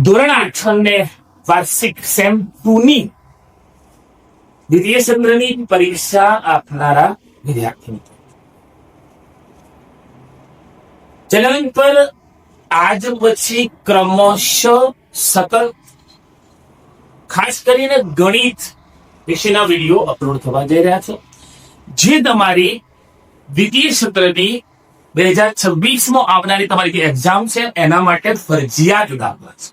ધોરણ 8 ને વાર્ષિક સેમ 2 ની દ્વિતીય સત્રની પરીક્ષા આપનારા વિદ્યાર્થી મિત્રો, ચેનલ પર આજ પછી ક્રમશઃ સતત ખાસ કરીને ગણિત વિશેના વિડીયો અપલોડ થવા જઈ રહ્યા છે, જે તમારી દ્વિતીય સત્રની 2026 માં આવનારી તમારી જે એક્ઝામ છે એના માટે ફરજિયાત દાખલા છે.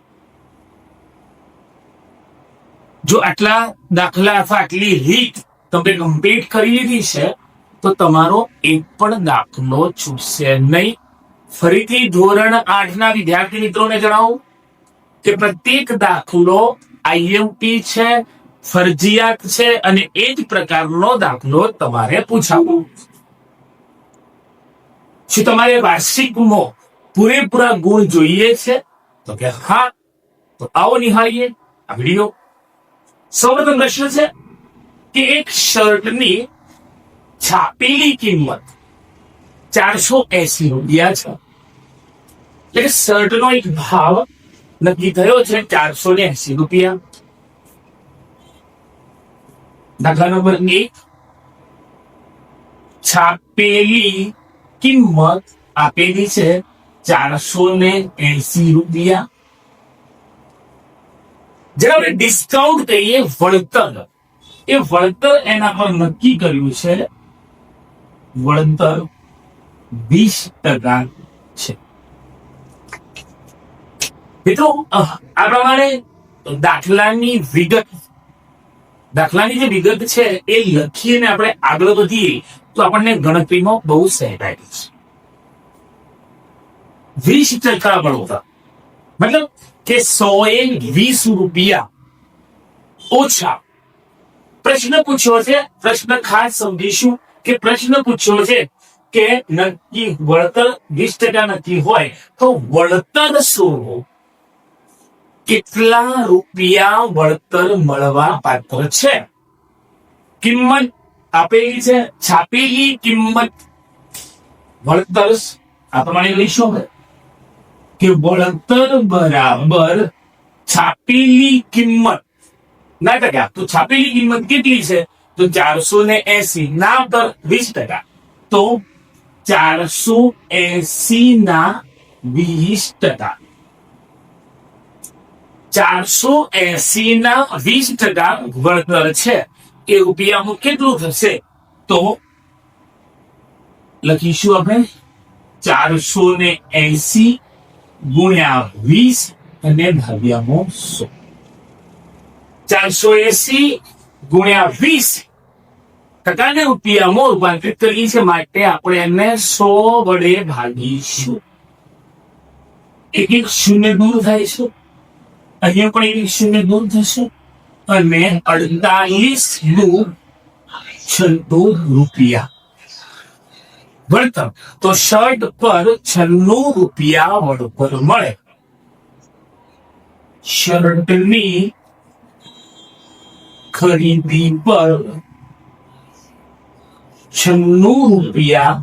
જો આટલા દાખલા અથવા આટલી રીત તમે કમ્પ્લીટ કરી લીધી છે તો તમારો એક પણ દાખલો છૂટશે નહીં. ફરીથી ધોરણ 8 ના વિદ્યાર્થી મિત્રોને જણાવું કે પ્રત્યેક દાખલો આઈએમપી છે, ફરજિયાત છે અને એ જ પ્રકારનો દાખલો તમારે પૂછાવો. શું તમારે વાર્ષિકમાં પૂરેપૂરા ગુણ જોઈએ છે? તો કે હા, તો આવો નિહાળીએ આ વિડીયો. સૌપ્રથમ પ્રશ્ન છે કે એક શર્ટની છાપેલી કિંમત 480 રૂપિયા છે. એટલે કે શર્ટનો એક ભાવ નક્કી થયો છે 480 રૂપિયા. દાખલા નંબર 1, છાપેલી કિંમત આપેલી છે 480 રૂપિયા. જેને આપણે ડિસ્કાઉન્ટ કહીએ વળતર, એ વળતર એના પર નક્કી કર્યું છે, વળતર 20% છે. મિત્રો આ પ્રમાણે દાખલાની જે વિગત છે એ લખીને આપણે આગળ વધીએ તો આપણને ગણતરીમાં બહુ સહેલાઈ છે. 20% વળતર મતલબ કે 120 રૂપિયા ઓછા. પ્રશ્ન પૂછ્યો છે, પ્રશ્ન ખાસ સમજીશું કે પ્રશ્ન પૂછ્યો છે કે નક્કી વળતર 20% નક્કી હોય તો વળતર શું, કેટલા રૂપિયા વળતર મળવા પાત્ર છે. કિંમત આપેલી છે, છાપેલી કિંમત વળતર આ પ્રમાણે લઈશું કે વળતર બરાબર છાપેલી કિંમત ના ટકા. તો છાપેલી કિંમત કેટલી છે? તો 480 ના પર 20%, તો 480 ના 20%. 480 ના 20% વળતર છે એ રૂપિયામાં કેટલું થશે? તો લખીશું આપણે 480 ગુણ્યા 20 અને ભાગ્યામાં 100. 480 ગુણ્યા 20% ને રૂપિયામાં રૂપાંતરિત કરીએ છીએ, માટે આપણે એને 100 વડે ભાગીશું. એક એક શૂન્ય દૂર થાય છે, અહીંયા પણ એક શૂન્ય દૂર થશે અને 48 રૂપિયા વળતર. તો શર્ટ પર 96 રૂપિયા વળતર મળે. શર્ટની ખરીદી પર 96 રૂપિયા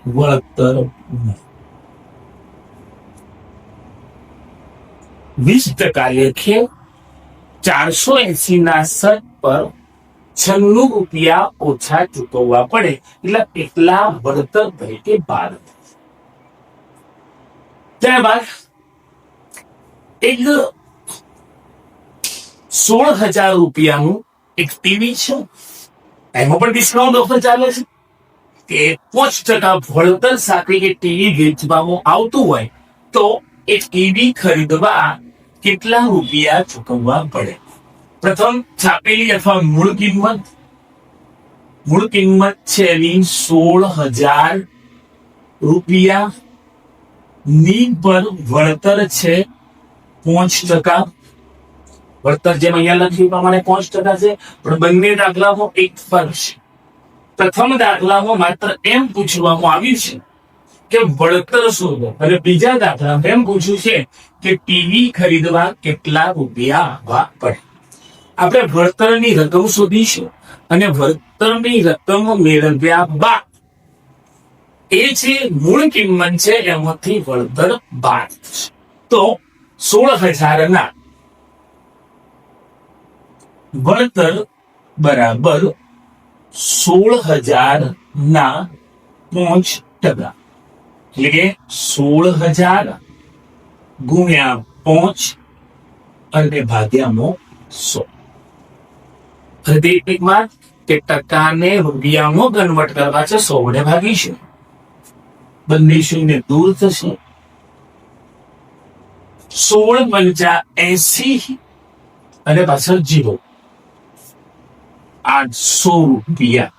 વળતર મળે. 20% લેખે 480 ના શર્ટ પર 96 રૂપિયા ઓછા ચૂકવવા પડે, એટલે કેટલા વળતર તરીકે 12. ત્યારબાદ એક 16,000 રૂપિયાનું એક ટીવી છે, એમાં પણ ડિસ્કાઉન્ટ ઓફર ચાલે છે કે 5% વળતર સાથે કે ટીવી વેચવામાં આવતું હોય તો એ ટીવી ખરીદવા કેટલા રૂપિયા ચૂકવવા પડે. પ્રથમ છાપેલી અથવા મૂળ કિંમત છે એની 16,000 રૂપિયા ની પર વળતર છે 5%. વળતર જેમ અહીંયા લખ્યું પ્રમાણે 5% છે, પણ બંને દાખલામાં એક ફરક છે. પ્રથમ દાખલામાં માત્ર એમ પૂછવામાં આવ્યું છે કે વળતર શોધો અને બીજા દાખલામાં એમ પૂછ્યું છે કે ટીવી ખરીદવા કેટલા રૂપિયા આપવા પડે. આપણે વળતરની રકમ શોધીશું અને વળતરની રકમ મેળવ્યા બાદ એ જે મૂળ કિંમત છે એમાંથી વળતર બાદ તો 16,000 વળતર બરાબર 16,000 5%, એટલે કે 16,000 ગુણ્યા 5 અને ભાગ્યામાં 100. પ્રતિકમાં કે ટકાને રૂપિયામાં કન્વર્ટ કરવા છે, 100 ને ભાગીશું, બંને શૂન્ય દૂર થશે. 16 પંચા 80 અને પાછળ 0, 800 રૂપિયા.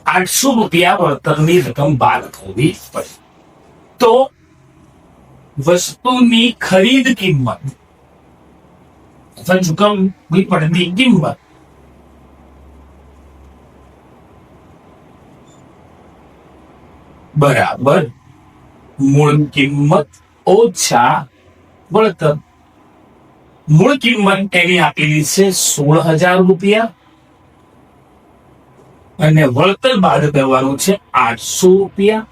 800 રૂપિયા વળતરની રકમ બાદ કરવી પડે. તો વસ્તુની ખરીદ કિંમત અથવા ચૂકવવી પડતી કિંમત બરાબર મૂળ કિંમત ઓછા વળતર. મૂળ કિંમત એની આપેલી છે 16,000 રૂપિયા અને વળતર બાદ કરવાનું છે 800 રૂપિયા.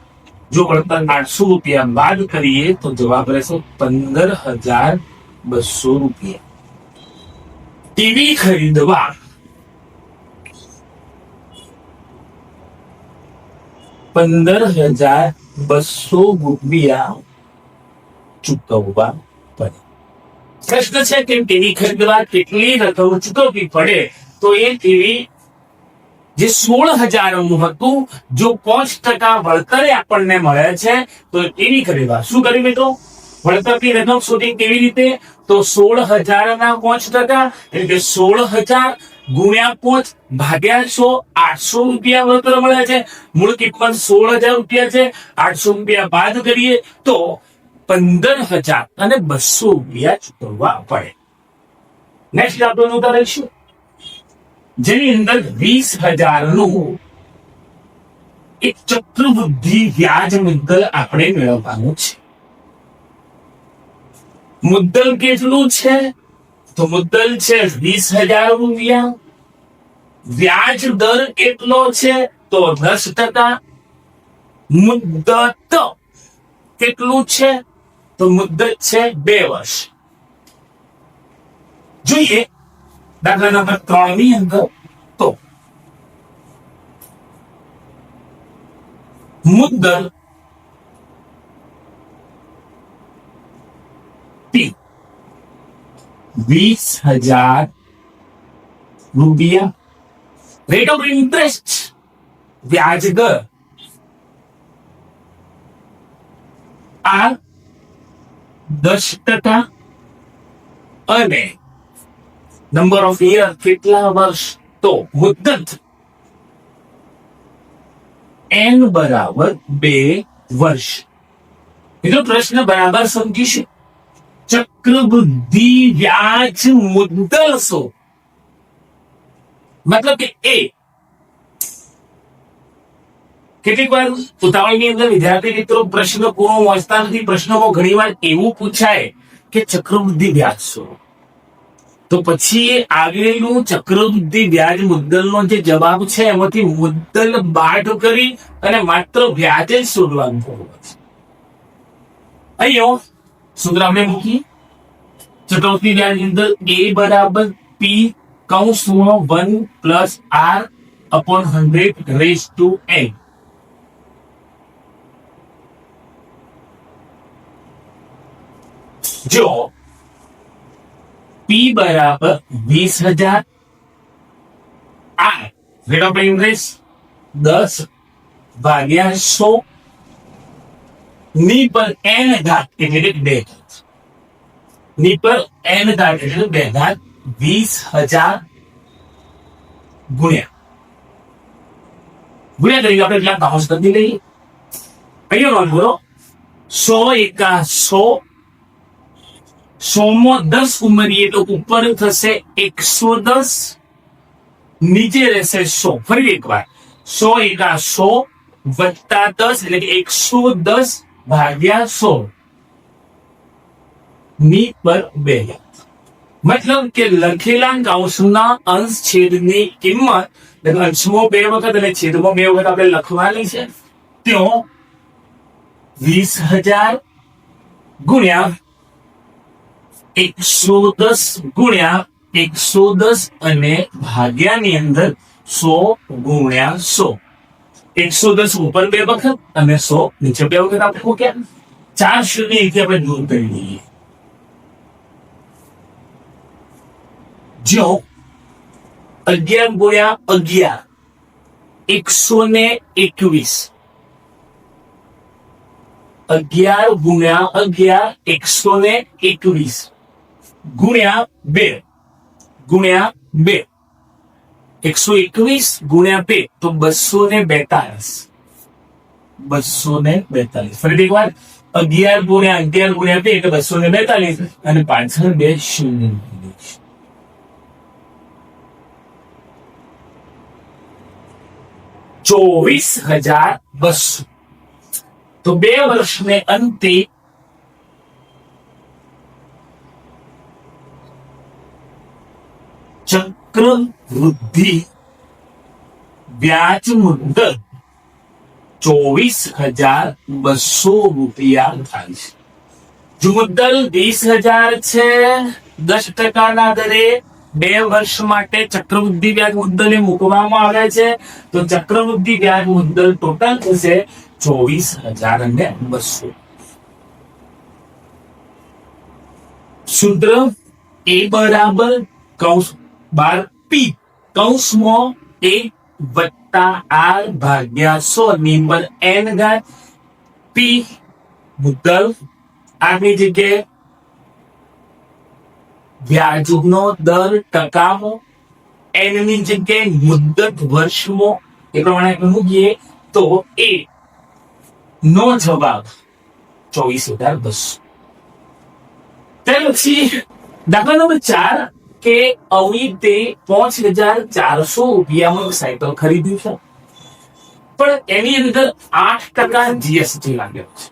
જો વળતર 800 રૂપિયા બાદ કરીએ તો જવાબ રહેશે 15,200 રૂપિયા. ટીવી ખરીદવા 15,200 રૂપિયા ચૂકવવા પડે. પ્રશ્ન છે કે ટીવી ખરીદવા કેટલી રકમ ચૂકવવી પડે? તો એ ટીવી જે 16,000 નું હતું, જો 5% વળતરે આપણને મળે છે, તો ટીવી ખરીદવા શું કર્યું મિત્રો? વળતરની રકમ શોધી કેવી રીતે? તો 16,000 ના 5%, એટલે કે 16,000 ગુણ્યા 5 ભાગ્યા 100, 800 રૂપિયા વળતર મળે છે. મૂળ કિંમત 16,000 રૂપિયા છે, 800 રૂપિયા બાદ કરીએ તો 15,200 રૂપિયા ચૂકવવા પડે. નેક્સ્ટ આપણે ઉતારીશું, જેની અંદર 20,000 નું એક ચક્રવૃદ્ધિ વ્યાજ મુદ્દલ આપણે મેળવવાનું છે. મુદ્દલ કેટલું છે? તો મુદ્દલ છે 20,000 રૂપિયા. વ્યાજ દર કેટલો છે? તો 10%. મુદ્દત કેટલું છે? તો મુદ્દત છે 2 વર્ષ. જોઈએ દાખલા નંબર 3 ની અંદર. તો મુદ્દલ P 20,000 રૂપિયા. રેટ ઓફ ઇન્ટરેસ્ટ વ્યાજ દર આ 10% અને નંબર ઓફ યર કેટલા વર્ષ? તો મુદ્દત n બરાબર 2 વર્ષ. બીજો પ્રશ્ન બરાબર સમજીશું. ચક્રવૃદ્ધિ વ્યાજ મુદ્દલ શું? મતલબ કે એ કેટલીક વાર ઉતાવળની અંદર વિદ્યાર્થી મિત્રો પ્રશ્ન પૂરો વાંચતા નથી. પ્રશ્નમાં ઘણીવાર એવું પૂછાય કે ચક્રવૃદ્ધિ વ્યાજ શું? તો પછી આગળનું ચક્રવૃદ્ધિ વ્યાજ મુદ્દલનો જે જવાબ છે એમાંથી મુદ્દલ બાદ કરી અને માત્ર વ્યાજ જ શોધવાનું છે. અહીંયા સૂત્ર આપણે મૂકીએ. ચક્રવૃદ્ધિ વ્યાજ અંદર a બરાબર p કૌંસમાં 1 plus r upon 100 raise to n. જો P બરાબર 20,000, R રેટ ઓફ ઇન્ટરેસ્ટ 10 ભાગ્યા 100 ની પર n ઘાત એટલે કે 2 ઘાત, ની પર n ઘાત એટલે 2 ઘાત 20,000 ગુણ્યા તરીકે આપણે એટલા કાઉન્સ કરી લઈએ. અહીંયા નોંધ કરો 100 એકા 100, 100 માં 10 ઉમેરીએ તો ઉપર થશે 110, નીચે રહેશે 100. ફરી એકવાર 100 એકા 100 વત્તા 10 એટલે કે 110 ભાગ્યા 100 ની પર 2. મતલબ કે લખેલા કૌંસના અંશ છેદની કિંમત અંશમાં 2 વખત અને છેદમાં 2 વખત આપણે લખવાની છે. ત્યાં 20,000 ગુણ્યા 110 ગુણ્યા 110 અને ભાગ્યાની અંદર 100 ગુણ્યા 100. 110 ઉપર 2 વખત અને 100 નીચે 2 વખત આપણે મૂક્યા. 4 શૂન્ય અહીંથી આપણે દૂર કરી દઈએ. જો 11 ગુણ્યા 11 121. 11 ગુણ્યા 11 121 ગુણ્યા 2 ગુણ્યા 2. 121 ગુણ્યા 2 તો 242. 242. ફરીથી એક વાર 11 ગુણ્યા 11 ગુણ્યા 2 એટલે 242 અને પાછળ 2 શૂન્ય. 24,200. તો 2 વર્ષને અંતે ચક્રવૃદ્ધિ વ્યાજ મુદ્દત 24,200 રૂપિયા થાય છે. જો મુદ્દલ 20,000 છે 10% દરે 2 વર્ષ માટે ચક્રવૃદ્ધિ વ્યાજ મુદ્દલે મૂકવામાં આવે છે, તો ચક્રવૃદ્ધિ વ્યાજ મુદ્દલ ટોટલ થશે 24,200. સૂત્ર એ બરાબર કૌંસ 12 પી કૌંસમાં એ વત્તા આર ભાગ્યા 100 ની પર એન ઘાત પી મુદ્દલ આની જગ્યાએ વ્યાજનો દર ટકામાં, એન ની જગ્યાએ મુદ્દત વર્ષમાં એ પ્રમાણે આપણે મૂકીએ તો એ નો જવાબ 24,200. ત્યાર પછી દાખલા નંબર 4 કે અમિતે 5,400 રૂપિયામાં સાયકલ ખરીદ્યું છે, પણ એની અંદર 8% જીએસટી લાગ્યો છે.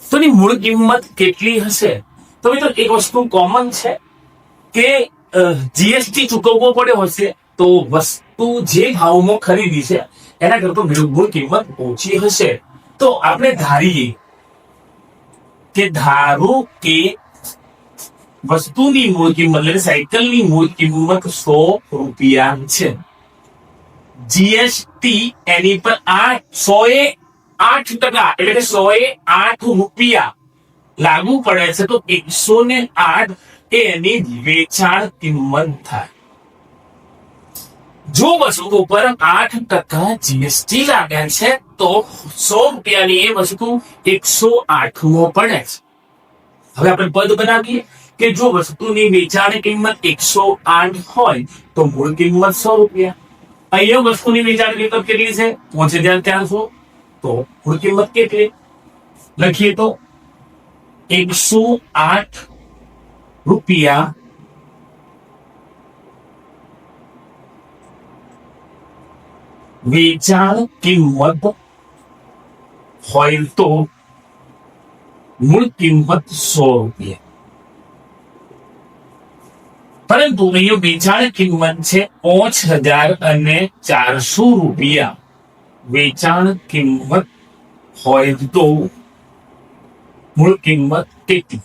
તો એની મૂળ કિંમત કેટલી હશે? તો મિત્રો એક વસ્તુ કોમન છે કે જીએસટી ચૂકવવો પડ્યો હશે તો વસ્તુ જે ભાવમાં ખરીદી છે એના કરતા મૂળ કિંમત ઓછી હશે. તો આપણે ધારીએ કે ધારો કે વસ્તુની મૂળ કિંમત એટલે સાયકલની મૂળ કિંમત 100 રૂપિયા છે. જીએસટી એની પર 108% એટલે કે 108 રૂપિયા લાગુ પડે છે, તો 108 એ એની વેચાણ કિંમત થાય. જો વસ્તુ પર 8% જીએસટી લાગે છે તો 100 રૂપિયાની એ વસ્તુ 108 માં પડે છે. હવે આપણે પદ બનાવીએ કે જો વસ્તુની વેચાણ કિંમત 108 હોય તો મૂળ કિંમત 100 રૂપિયા. અહીંયા વસ્તુની વેચાણ કિંમત કેટલી છે? 5,400. તો મૂળ કિંમત કેટલી લખીએ તો 108 રૂપિયા વેચાણ કિંમત હોય તો મૂળ કિંમત 100 રૂપિયા. પરંતુ અહીંયા વેચાણ કિંમત છે 5,400 રૂપિયા. વેચાણ કિંમત હોય તો મૂળ કિંમત કેટલી?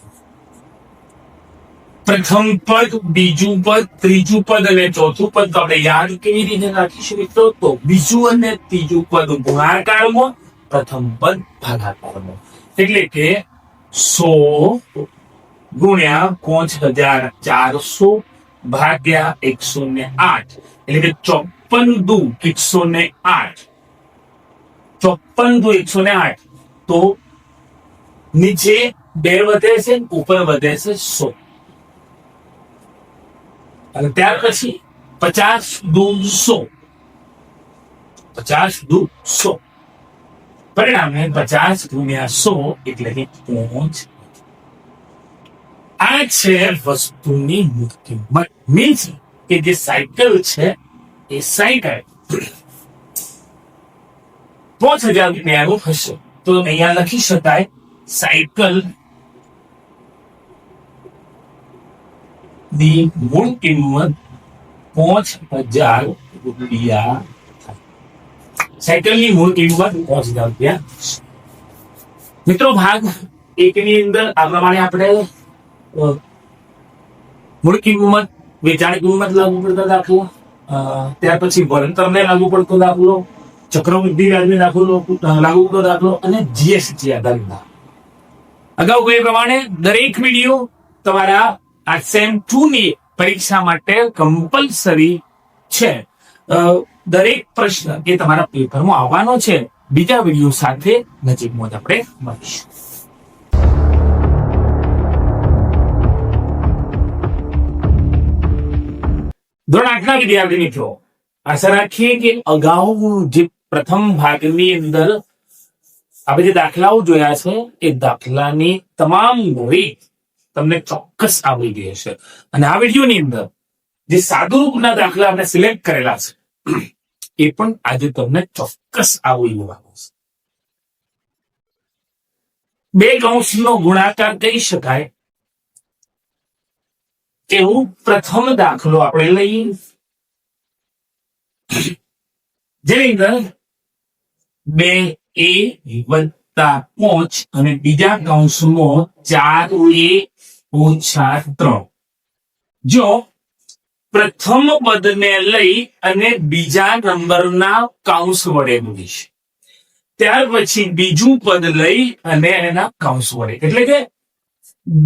પ્રથમ પદ, બીજું પદ, ત્રીજું પદ અને ચોથું પદ તો આપણે યાદ કેવી રીતે રાખીશું મિત્રો? તો બીજું અને ત્રીજું પદ ગુણાકારમાં, પ્રથમ પદ ભાગાકારમાં. એટલે કે 100 ગુણ્યા 5,400 ભાગ્યા 108 એટલે કે 54 દુ 108. તો નીચે 2 વધે છે, ઉપર વધે છે 100. અને ત્યાર પછી 50 દુ 100. 50 દુ 100. પરિણામે 50 ગુણ્યા 100 એટલે કે 5. આ છે વસ્તુની મૂળ કિંમત. મીન્સ કે જે સાયકલ છે એ સાયકલ 5,000 રૂપિયાનું હશે. તો અહીંયા લખી શકાય સાયકલ ની મૂળ કિંમત 5,000 રૂપિયા. સાયકલની મૂળ કિંમત 5,000 રૂપિયા. મિત્રો ભાગ 1 ની અંદર આ પ્રમાણે આપણે મૂળ કિંમત, વેચાણ કિંમત લાગુ પડતા દાખલો, ત્યાર પછી વળતરને લાગુ પડતો દાખલો, ચક્રવૃદ્ધિ વ્યાજને લાગુ પડતો દાખલો અને જીએસટી આધારિત દાખલો. અગાઉ કહ્યું પ્રમાણે દરેક વિડીયો તમારા આ સેમ 2 ની પરીક્ષા માટે કમ્પલસરી છે. દરેક પ્રશ્ન એ તમારા પેપરમાં આવવાનો છે. બીજા વિડીયો સાથે નજીકમાં જ આપણે મળીશું. ધોરણ 8 ના વિદ્યાર્થી મિત્રો, આશા રાખીએ કે અગાઉ જે પ્રથમ ભાગની અંદર આપણે જે દાખલાઓ જોયા છે એ દાખલાની તમામ રીત તમને ચોક્કસ આવડી ગઈ હશે. અને આ વિડીયોની અંદર જે સાદુરૂપના દાખલા આપણે સિલેક્ટ કરેલા છે એ પણ આજે તમને ચોક્કસ આવડી જવાનું છે. બે કૌંસનો ગુણાકાર કહી શકાય એવું પ્રથમ દાખલો આપણે લઈએ, જેની અંદર 2a વત્તા 5 અને બીજા કૌંસમાં 4a ઓછા 3. જો પ્રથમ પદને લઈ અને બીજા નંબરના કૌંસ વડે ગુણીશ, ત્યાર પછી બીજું પદ લઈ અને એના કૌંસ વડે, એટલે કે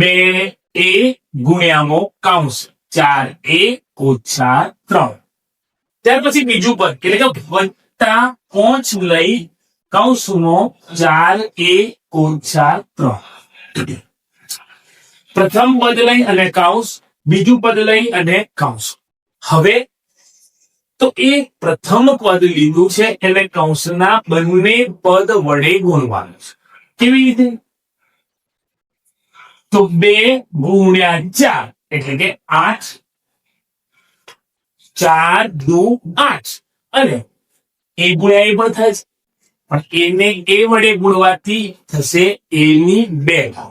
2a ગુણ્યામાં કૌંસ 4a ઓછા 3. ત્યાર પછી બીજું પદ એટલે કે વત્તા 5 લઈ કૌંસમાં 4a ઓછા 3. પ્રથમ પદ લઈ અને કૌંસ, બીજું પદ લઈ અને કૌંસ. હવે તો એ પ્રથમ પદ લીધું છે એટલે કૌંસના બંને પદ વડે ગુણવાનું છે. કેવી રીતે? તો 2 ગુણ્યા 4 એટલે કે 8, 4 દુ 8 અને એ ગુણ્યા એ પણ થાય છે, પણ એને એ વડે ગુણવાથી થશે એની 2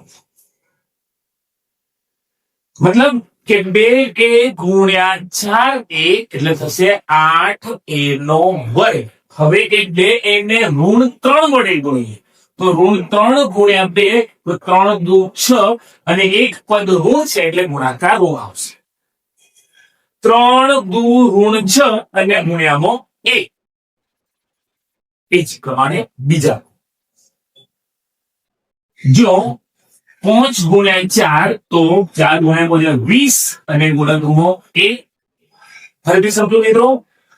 મતલબ કે 2a ગુણ્યા 4a એટલે થશે 8a નો વર્ગ. હવે કે 2a ને ઋણ 3 વડે ગુણીએ તો ઋણ 3 ગુણ્યા 2 તો 3 દુ 6 અને એક પદ ઋણ છે એટલે ગુણાકાર ઋણ આવશે. 3 દુ ઋણ 6 અને ગુણ્યામાં 1. એ જ પ્રમાણે બીજા જો 5 ગુણ્યા 4 તો 4 ગુણ્યા 20 અને ગુણનમાં 1. ફરીથી સમજો મિત્રો,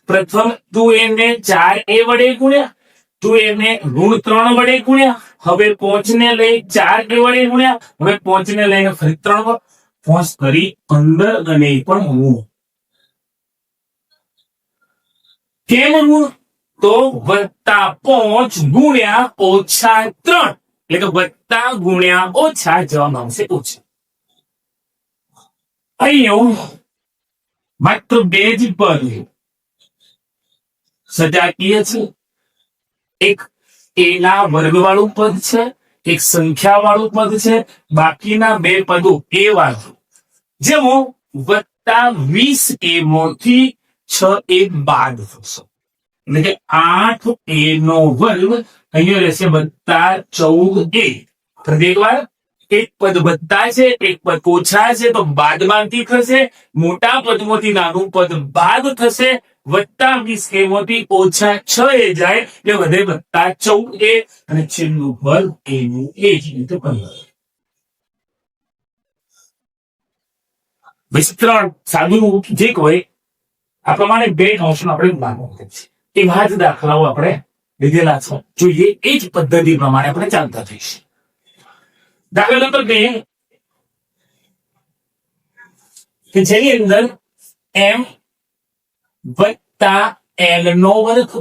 પ્રથમ તું એને 4a વડે ગુણ્યા, તું એને ઋણ 3 વડે ગુણ્યા, હવે 5 ને લઈ 4a વડે ગુણ્યા, હવે 5 ને લઈને ફરી 3 5 કરી 15 અને એ પણ ઋણ. કેમ ઋણ? તો વત્તા 5 ગુણ્યા ઓછા 3 એટલે કે વત્તા ગુણ્યા ઓછા જવાબ આવશે ઓછા. અહીંયા માત્ર 2 જ પદ સજાતીય છે. એક એના વર્ગ વાળું પદ છે, એક સંખ્યા વાળું પદ છે, બાકીના 2 પદો એ વાળું. જેમાં વત્તા 20a માંથી 6a બાદ થશે એટલે કે 8a નો વર્ગ અહીંયા રહેશે વત્તા 14a. ફરી એકવાર, એક પદ વત્તા છે, એક પદ ઓછા છે તો બાદબાકી થશે, મોટા પદમાંથી નાનું પદ બાદ થશે, વત્તા 20a માંથી ઓછા 6a જાય એટલે વધે વત્તા 14a અને છેલ્લું પદ એનું એ જ રીતે 15. વિસ્તરણ સાદું જે હોય આ પ્રમાણે 2 કૌંસનો આપણે માનવું છે. એવા જ દાખલાઓ આપણે લીધેલા છે. જોઈએ એ જ પદ્ધતિ પ્રમાણે આપણે ચાલતા થઈશું. દાખલા નંબર 2 કે જેની અંદર m વત્તા l નો વર્ગ,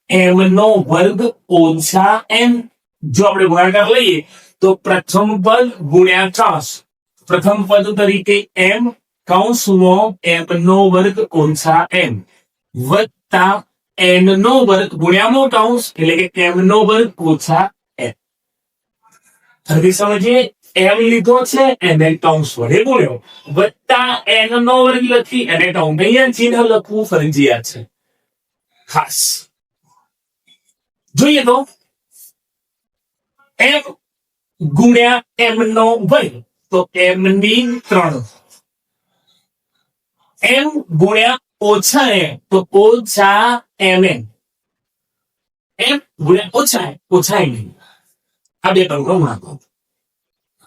m નો વર્ગ ઓછા m. જો આપણે ગુણાકાર લઈએ તો પ્રથમ પદ ગુણ્યા 3, પ્રથમ પદ તરીકે m કૌંસમાં m નો વર્ગ ઓછા m વત્તા n નો વર્ગ ગુણ્યામાં કૌંસ એટલે કે m નો વર્ગ ઓછા n. ફરી સમજીએ, m લીધો છે એને કૌંસ વડે ગુણ્યો, વત્તા n નો વર્ગ લખી અને કૌંસ અહીંયા ચિહ્ન લખવું ફરજિયાત છે ખાસ. જોઈએ તો m ગુણ્યા m નો વર્ગ, તો m ની 3, m ગુણ્યા ઓછા n, તો ઓછા mn, m ગુણ્યા ઓછા n, આ બે ટર્મનો ગુણાકાર.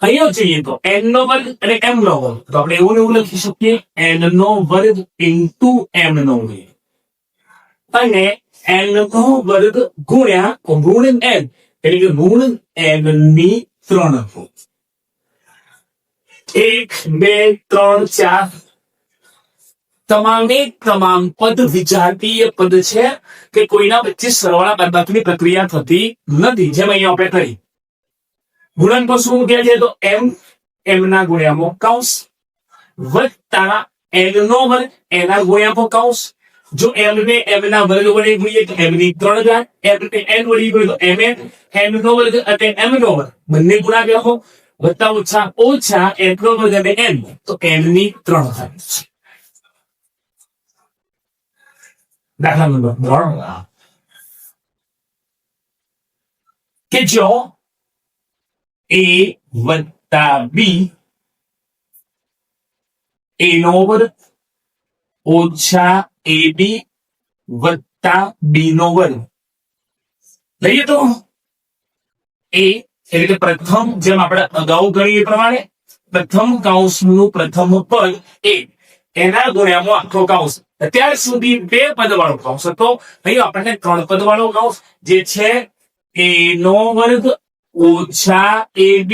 અહીંયા જોઈએ તો n નો વર્ગ અને m નો વર્ગ, તો આપણે એવું ને એવું લખી શકીએ n નો વર્ગ ઇન્ટુ m નો વર્ગ, અને n નો વર્ગ ગુણ્યા ઋણ n, એટલે કે ઋણ n ની 3. 1 2 3 4 તમામે તમામ પદ વિજાતીય પદ છે કે કોઈના વચ્ચે સરવાળા બાદબાકીની પ્રક્રિયા થતી નથી, જેમ અહીંયા આપણે કરી. ગુણન પર શું કહે છે, તો m ના ગુણ્યામાં કૌંસ વત્તા n નો વર્ગ એના ગુણ્યામાં કૌંસ. જો m ને m ના વર્ગ વડે ગુણીએ તો m ની 3 ઘાત, m ને n વડે ગુણીએ તો mn, n નો વર્ગ અને m નો વર્ગ બંને ગુણાકાર હો, વત્તા ઓછા n નો વર્ગ અને n, તો n ની 3 ઘાત. દાખલા નંબર 3 કે જો a વત્તા b, a નો વર્ગ ઓછા ab વત્તા b નો વર્ગ લઈએ તો a એટલે કે પ્રથમ, જેમ આપણે અગાઉ ગણીએ પ્રમાણે પ્રથમ કૌંસનું પ્રથમ પદ a, એના ગુણ્યામાં આખો કૌંસ. અત્યાર સુધી 2 પદ વાળો કૌંસ હતો, અહીં આપણને 3 પદ વાળો કૌંસ, જે છે a નો વર્ગ ઓછા ab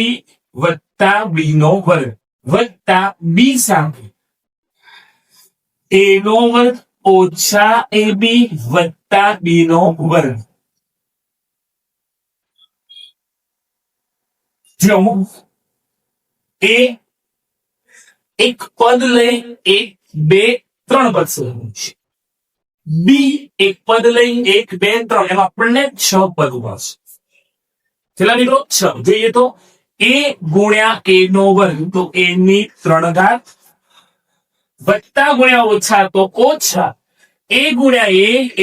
વત્તા b નો વર્ગ વત્તા b સાથે a નો વર્ગ ઓછા ab વત્તા b નો વર્ગ. જો a એક પદ લઈ 1 2 3 પદ છે, b એક પદ લઈ 1 2 3, એમાં આપણને 6 પદ મળશે. ચલા મિત્રો 6 જોઈએ તો a ગુણ્યા a નો વર્ગ, તો a ની 3 ઘાત વત્તા ગુણ્યા ઓછા, તો ઓછા a ગુણ્યા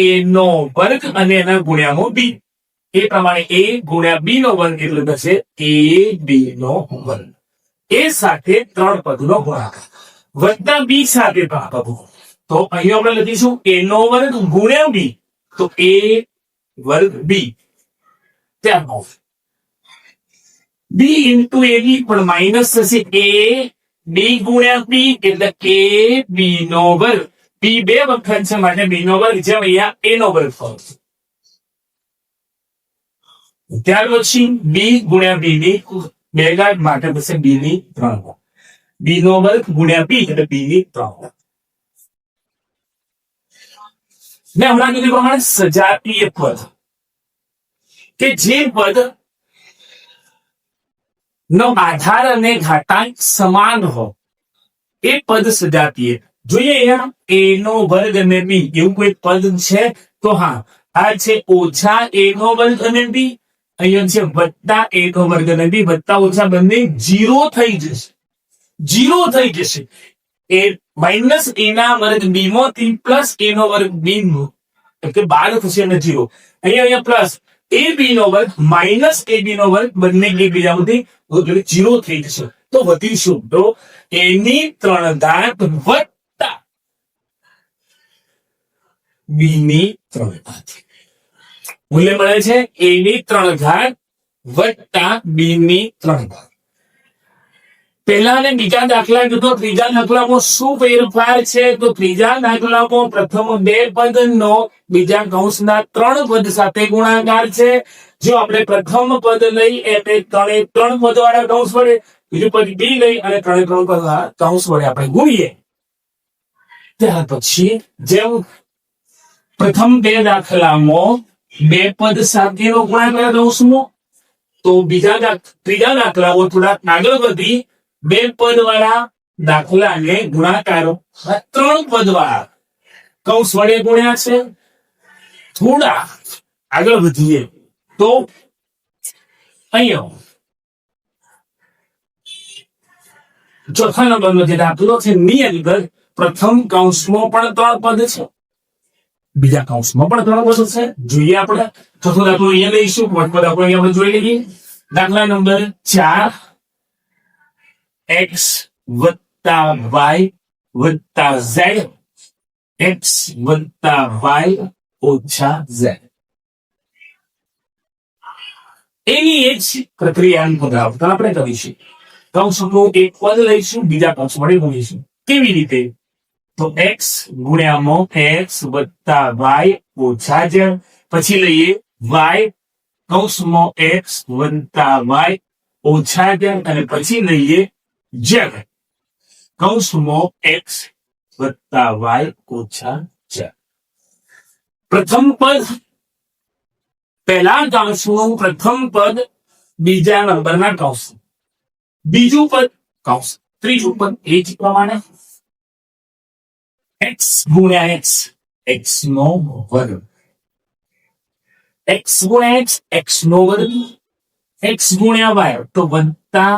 a નો વર્ગ અને એના ગુણ્યામાં b, એ પ્રમાણે a ગુણ્યા b નો વર્ગ એટલે થશે a b નો વર્ગ. એ સાથે 3 પદનો ગુણાકાર વત્તા b સાથે ભાગાકાર, તો અહીં આપણે લખીશું a નો વર્ગ ગુણ્યા b, તો a વર્ગ b. ત્યારબાદ b ઇન્ટુ ab પણ માઇનસ થશે, a b ગુણ્યા b એટલે a b નો વર્ગ, b 2 વખત છે માટે b નો વર્ગ, જેમ અહીંયા a નો વર્ગ થશે. ત્યાર પછી b ગુણ્યા b ની 2 ઘાત માટે થશે b ની 3 ઘાત, b નો વર્ગ ગુણ્યા b એટલે b ની 3 ઘાત. મેં હમણાં કીધું પ્રમાણે સજાતીય પદ, કે જે પદ નો આધાર અને ઘાતાંક સમાન હો એ પદ સજાતીય. જોઈએ અહીંયા a નો વર્ગ અને b એવું કોઈ પદ છે, તો હા આ છે ઓછા a નો વર્ગ અને b, અહીંયા છે વત્તા a નો વર્ગ અને b, વત્તા ઓછા બંને 0 થઈ જશે. એ માઇનસ a ના વર્ગ b માંથી પ્લસ a નો વર્ગ b નો, એટલે 12 થશે અને 0. અહીંયા પ્લસ ab નો વર્ગ માઇનસ ab નો વર્ગ બંને એકબીજામાંથી 0 થઈ જશે. તો વધીશું તો a ની 3 ઘાત વત્તા b ની 3 ઘાત. મૂલ્ય મળે છે a ની 3 ઘાત વત્તા b ની 3 ઘાત. પહેલા અને બીજા દાખલા કીધો, ત્રીજા દાખલામાં શું ફેરફાર છે, તો ત્રીજા દાખલામાં પ્રથમ 2 પદનો બીજા કૌંસના 3 પદ સાથે ગુણાકાર છે. જો આપણે પ્રથમ પદ લઈ એટલે 3 પદ વાળા કૌંસ વડે, બીજું પદ b લઈ અને 3 પદ વાળા કૌંસ વડે આપણે ગુણીએ. ત્યાર પછી જેમ પ્રથમ 2 દાખલામાં 2 પદ સાથેનો ગુણાકાર કૌંસનો, તો ત્રીજા દાખલામાં થોડા આગળ વધી 2 પદ વાળા દાખલાને ગુણાકારો 3 પદ વાળા કૌંસ વડે ગુણ્યા છે. થોડા આગળ વધીએ તો અહીંયા ચોથા નંબરનો જે દાખલો છે, ની અંદર પ્રથમ કૌંસમાં પણ 3 પદ છે, બીજા કૌંસમાં પણ 3 પદ છે. જોઈએ આપણે ચોથો દાખલો અહીંયા લઈશું, પાંચ પદ આપણે અહીંયા જોઈ લઈએ. દાખલા નંબર 4, x વત્તા y વત્તા z, x વત્તા y ઓછા z. એની એ જ પ્રક્રિયાનું પુનરાવર્તન આપણે કરીશું. કૌંસનું એક પદ લઈશું, બીજા કૌંસ વડે ગુણીશું. કેવી રીતે? તો x ગુણ્યામાં x વત્તા y ઓછા z, પછી લઈએ y કૌંસમાં x વત્તા y ઓછા z, અને પછી લઈએ z કૌંસમાં x વત્તા y ઓછા z. પ્રથમ પદ પહેલા કૌંસનું પ્રથમ પદ બીજા નંબરના કૌંસ, બીજું પદ કૌંસ, ત્રીજું પદ એ જ પ્રમાણે x ગુણ્યા x, x નો વર્ગ, x ગુણ્યા x, x નો વર્ગ, x ગુણ્યા y તો વત્તા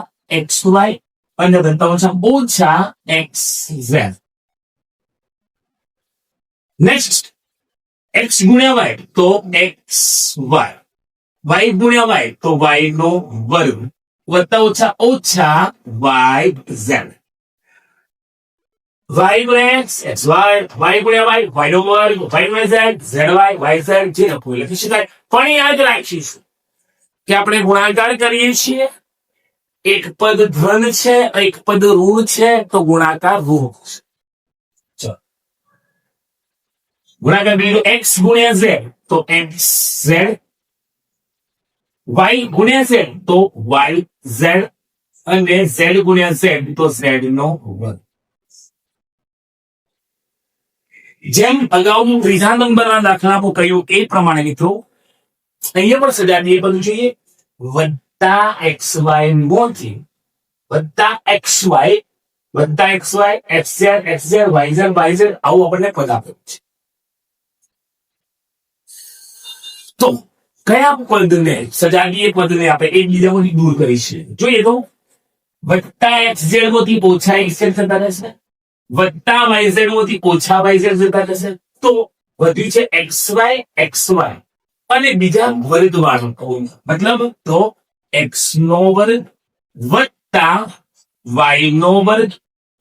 xy અને વત્તા ઓછા xz. નેક્સ્ટ x ગુણ્યા y તો xy, y ગુણ્યા y તો y નો વર્ગ વત્તા ઓછા yz. y ગુણ્યા x, xy, y ગુણ્યા y, y નો વર્ગ, y ગુણ્યા z, zy, yz જે લખવું લખી શકાય. પણ યાદ રાખીશું કે આપણે ગુણાકાર કરીએ છીએ, એક પદ ધન છે, એક પદ ઋણ છે, તો ગુણાકાર ઋણ છે. ચલો ગુણાકાર બીજો x ગુણ્યા z તો xz, y ગુણ્યા z તો yz, અને z ગુણ્યા z તો z નો વર્ગ. જેમ અગાઉ ત્રીજા નંબરના દાખલામાં કહ્યું એ પ્રમાણે મિત્રો અહીંયા પણ સજાતીય પદ જોઈએ, વત્તા xy મોથી વત્તા xy વત્તા xy, xz, xz, yz, yz આવું આપણને પદ આપ્યું છે. તો કયા પદને, સજાતીય પદને આપણે એકબીજામાંથી દૂર કરીશું? જોઈએ તો વત્તા xz માંથી ઓછા xz થતા રહેશે, વત્તા yz માંથી ઓછા yz થતા રહેશે. તો વધ્યું છે xy, અને બીજા વર્ગ વાળું, મતલબ તો x નો વર્ગ વત્તા y નો વર્ગ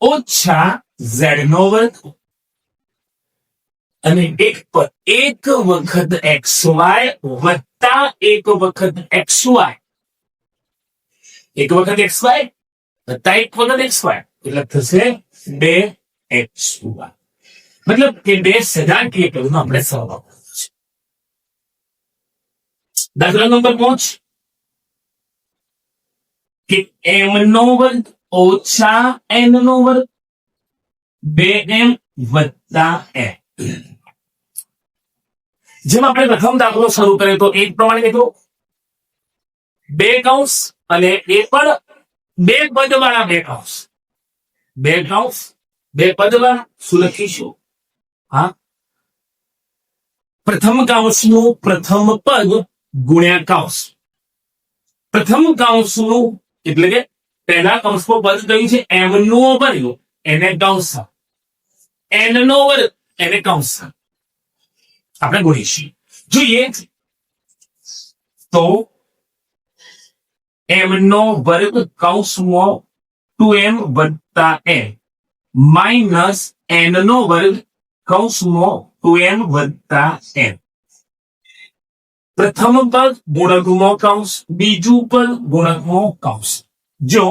ઓછા z નો વર્ગ, અને એક વખત xy વત્તા એક વખત xy, એક વખત xy વત્તા એક વખત xy એટલે થશે 2xy. મતલબ કે બે સજાતીય પદનો આપણે સરવાળો છે. દાખલા નંબર 5 કે m નો વર્ગ ઓછા n નો વર્ગ 2m વત્તા n. જેમ આપણે પ્રથમ દાખલો શરૂ કર્યો તો એક પ્રમાણે મિત્રો બે કૌંસ અને એ પણ બે પદવાળા બે કૌંસ, બે કૌંસ બે પદવાળા. શું લખીશું? હા, પ્રથમ કૌંસનું પ્રથમ પદ ગુણ્યા કૌંસ, પ્રથમ કૌંસનું એટલે કે પહેલા કૌંસમાં પદ કયું છે? m નો વર્ગ એને કૌંસ, n નો વર્ગ એને કૌંસ આપણે ગુણીશું. જોઈએ તો m નો વર્ગ કૌંસમાં 2m વત્તા n માઇનસ n નો વર્ગ કૌંસમાં 2m વત્તા n. પ્રથમ પદ ગુણકમાં કૌંસ, બીજું પદ ગુણકમાં કૌંસ. જો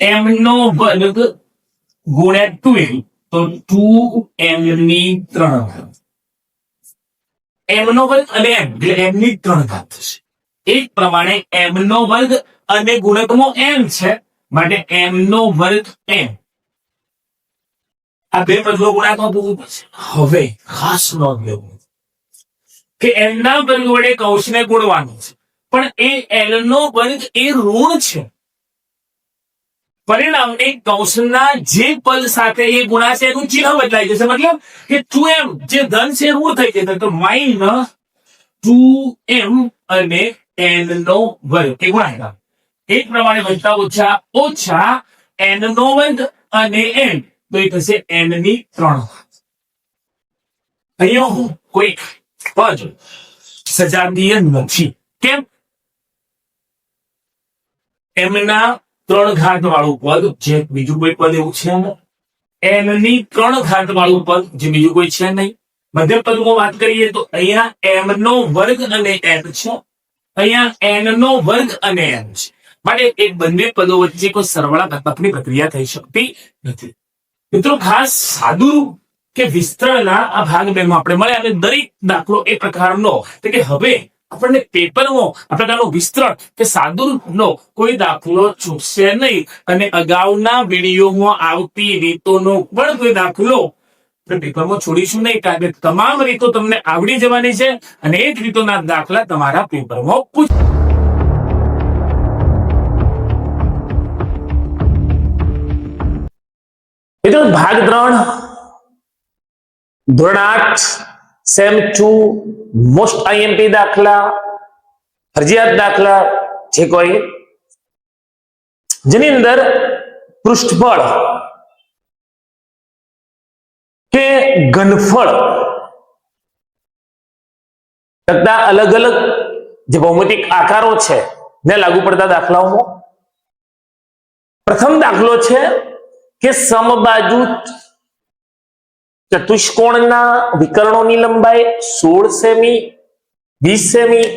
m નો વર્ગ ગુણ્યા 2m તો 2m ની 3 ઘાત, m નો વર્ગ અને m એટલે m ની 3 ઘાત થશે. એક પ્રમાણે m નો વર્ગ અને ગુણકમાં m છે માટે m નો વર્ગ m, આ બે પદનો ગુણાકાર પૂરું થશે. હવે ખાસ નોંધ લેવું કે n ના વર્ગ વડે કૌંસને ગુણવાનું છે, પણ એ l નો વર્ગ એ ઋણ છે. પરિણામે કૌંસના જે પદ સાથે એ ગુણાશે એનું ચિહ્ન બદલાઈ જશે. મતલબ કે 2m જે ધન છે ઋણ થઈ જશે, તો માઇનસ 2m અને n નો વર્ગ એ ગુણાકાર. એક પ્રમાણે વત્તા ઓછા n નો વર્ગ અને n તો એ થશે n ની 3. અહીંયા હું કોઈ પદ સજાતીય નથી. કેમ? એમના 3 ઘાત વાળું પદ જે બીજું કોઈ પદ એવું છે ને, એમની 3 ઘાત વાળું પદ જે બીજું કોઈ છે નહીં. મધ્યમ પદમાં વાત કરીએ તો અહીંયા એમ નો વર્ગ અને એન છે, અહીંયા એન નો વર્ગ અને એન છે. માટે એ બંને પદો વચ્ચે કોઈ સરવાળા ઘાતકની પ્રક્રિયા થઈ શકતી નથી. મિત્રો ખાસ સાદુરૂપ કે વિસ્તરણના આ ભાગ 2 માં આપણે મળ્યા અને દરેક દાખલો એ પ્રકારનો કે હવે આપણને પેપરમાં આ પ્રકારનો વિસ્તરણ કે સાદુરૂપનો કોઈ દાખલો છૂટશે નહીં અને અગાઉના વિડીયોમાં આવતી રીતોનો પણ કોઈ દાખલો પેપરમાં છોડીશું નહીં, કારણ કે તમામ રીતો તમને આવડી જવાની છે અને એ જ રીતોના દાખલા તમારા પેપરમાં પૂછાશે. મિત્રો ભાગ 3 ધોરણ 8 સેમ 2 મોસ્ટ આઈએમપી દાખલા, ફરજિયાત દાખલા જે કોઈ જેની અંદર પૃષ્ઠફળ કે ઘનફળ તથા અલગ અલગ જે ભૌમિતિક આકારો છે ને લાગુ પડતા દાખલાઓમાં પ્રથમ દાખલો છે કે સમબાજુ ચતુષ્કોણના વિકર્ણોની લંબાઈ 16 સેમી 20 સેમી.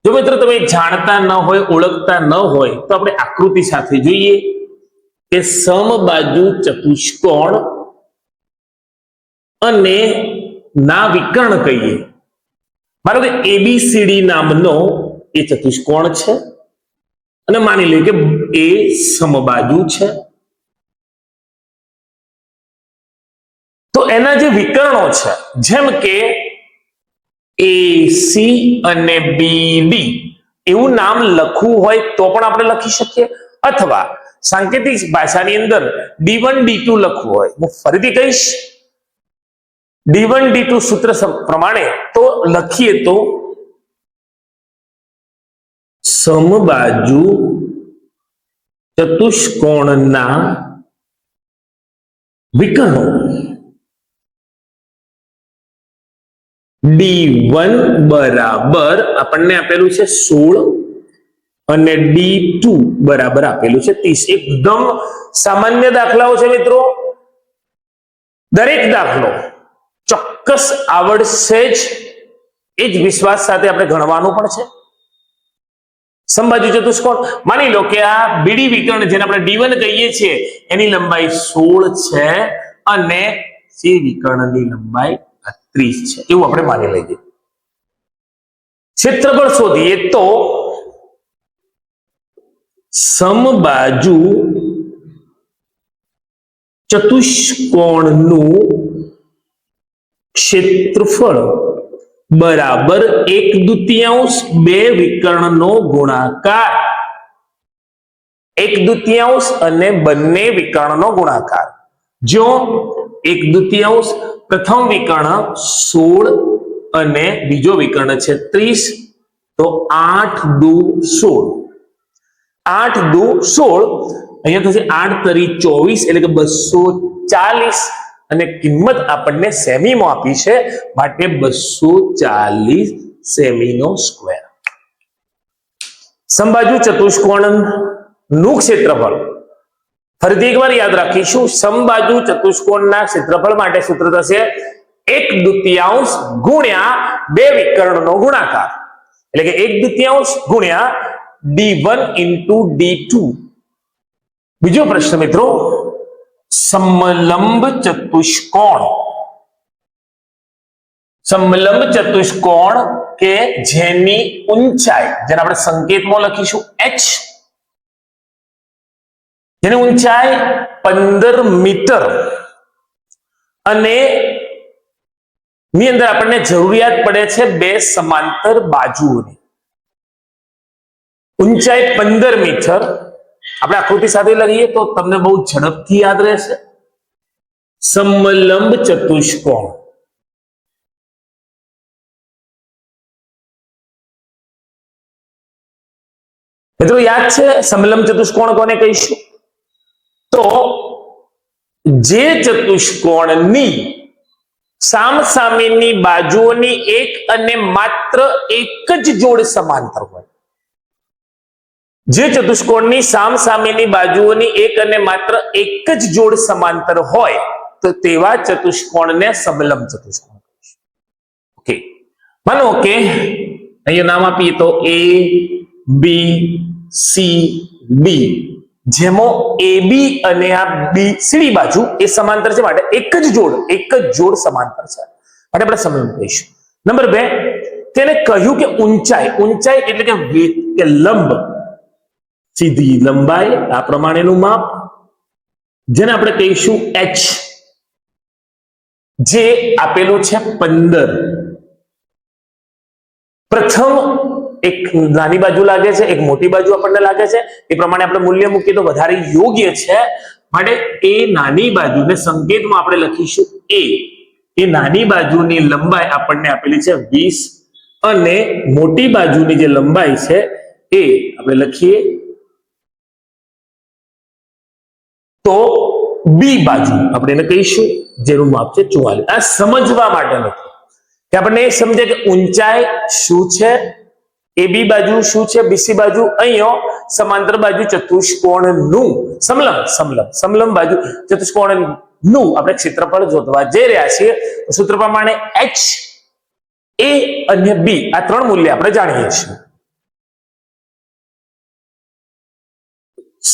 જો મિત્રો તમે જાણતા ન હોય, ઓળખતા ન હોય તો આપણે આકૃતિ સાથે જોઈએ કે સમબાજુ ચતુષ્કોણ અને ના વિકર્ણ કહીએ. માનો કે એબીસીડી નામનો એ ચતુષ્કોણ છે અને માની લઈએ કે એ સમબાજુ છે. તો એના જે વિકર્ણો છે જેમ કે એસી અને બીડી એવું નામ લખવું હોય તો પણ આપણે લખી શકીએ, અથવા સાંકેતિક ભાષાની અંદર D1 D2 લખવું હોય, હું ફરીથી કહીશ, D1 D2 સૂત્ર પ્રમાણે તો લખીએ તો સમબાજુ ચતુષ્કોણના વિકર્ણો D1 બરાબર આપણને આપેલું છે 16 અને D2 બરાબર આપેલું છે 30. એકદમ સામાન્ય દાખલાઓ છે મિત્રો. દરેક દાખલો ચોક્કસ આવડશે જ એ જ વિશ્વાસ સાથે આપણે ગણવાનું પણ છે. સમબાજુ ચતુષ્કોણ માની લો કે આ બીડી વિકર્ણ જેને આપણે D1 કહીએ છીએ એની લંબાઈ 16 છે અને સી વિકર્ણની લંબાઈ 30 છે એવું આપણે માની લઈએ. ક્ષેત્રફળ શોધીએ તો સમબાજુ ચતુષ્કોણનું ક્ષેત્રફળ બરાબર 1/2 બે વિકર્ણનો ગુણાકાર, 1/2 અને બંને વિકર્ણનો ગુણાકાર. જો 1/2 પ્રથમ વિકર્ણ 16 અને બીજો વિકર્ણ છે 30 તો 8 દુ 16, 8 દુ 16 અહીંયા થશે 8 તરી 24 એટલે કે 240 અને કિંમત આપણને સેમીમાં આપી છે માટે 240 સેમીનો સ્ક્વેર. સમબાજુ ચતુષ્કોણનું ક્ષેત્રફળ ફરીથી એકવાર યાદ રાખીશું. સમબાજુ ચતુષ્કોણના ક્ષેત્રફળ માટે સૂત્ર થશે 1/2 ગુણ્યા બે વિકર્ણનો ગુણાકાર એટલે કે 1/2 ગુણ્યા D1 into D2. બીજો પ્રશ્ન મિત્રો, સમલંબ ચતુષ્કોણ, સમલંબ ચતુષ્કોણ કે જેની ઊંચાઈ જેને આપણે સંકેતમાં લખીશું h, જેની ઊંચાઈ 15 મીટર અને ની અંદર આપણને જરૂરિયાત પડે છે બે સમાંતર બાજુઓની. ઊંચાઈ 15 મીટર આપણે આકૃતિ સાથે લઈએ તો તમને બહુ ઝડપથી યાદ રહેશે. સમલંબ ચતુષ્કોણ મિત્રો યાદ છે સમલંબ ચતુષ્કોણ કોને કહીશું? તો જે ચતુષ્કોણની સામસામેની બાજુઓની એક અને માત્ર એક જ જોડ સમાંતર હોય. જે ચતુષ્કોણની સામસામેની બાજુઓની એક અને માત્ર એક જ જોડ સમાંતર હોય તો તેવા ચતુષ્કોણને સમલંબ ચતુષ્કોણ કહીશું. ઓકે, માનો કે અહીંયા નામ આપીએ તો A B C D, જેમાં AB અને આ BCD બાજુ એ સમાંતર છે માટે એક જ જોડ સમાંતર છે માટે આપણે સમલંબ કહીશું. નંબર 2, તેને કહ્યું કે ઊંચાઈ એટલે કે લંબ, સીધી લંબાઈ આ પ્રમાણેનું માપ જેને આપણે કહીશું h, જે આપેલું છે 15. પ્રથમ એક નાની બાજુ લાગે છે, એક મોટી બાજુ આપણને લાગે છે, એ પ્રમાણે આપણે મૂલ્ય મૂકીએ તો વધારે યોગ્ય છે. માટે એ નાની બાજુને સંકેતમાં આપણે લખીશું a. એ નાની બાજુની લંબાઈ આપણને આપેલી છે 20 અને મોટી બાજુની જે લંબાઈ છે એ આપણે લખીએ તો બી બાજુ આપણે એને કહીશું જેનું માપ છે 44. આ સમજવા માટે નથી કે આપણને એ સમજે કે ઊંચાઈ શું છે, એબી બાજુ શું છે, બીસી બાજુ, અહીંયા સમાંતર બાજુ ચતુષ્કોણનું સમલંબ બાજુ ચતુષ્કોણનું આપણે ક્ષેત્રફળ શોધવા જઈ રહ્યા છીએ. સૂત્ર પ્રમાણે h, a અને b આ ત્રણ મૂલ્ય આપણે જાણીએ છીએ.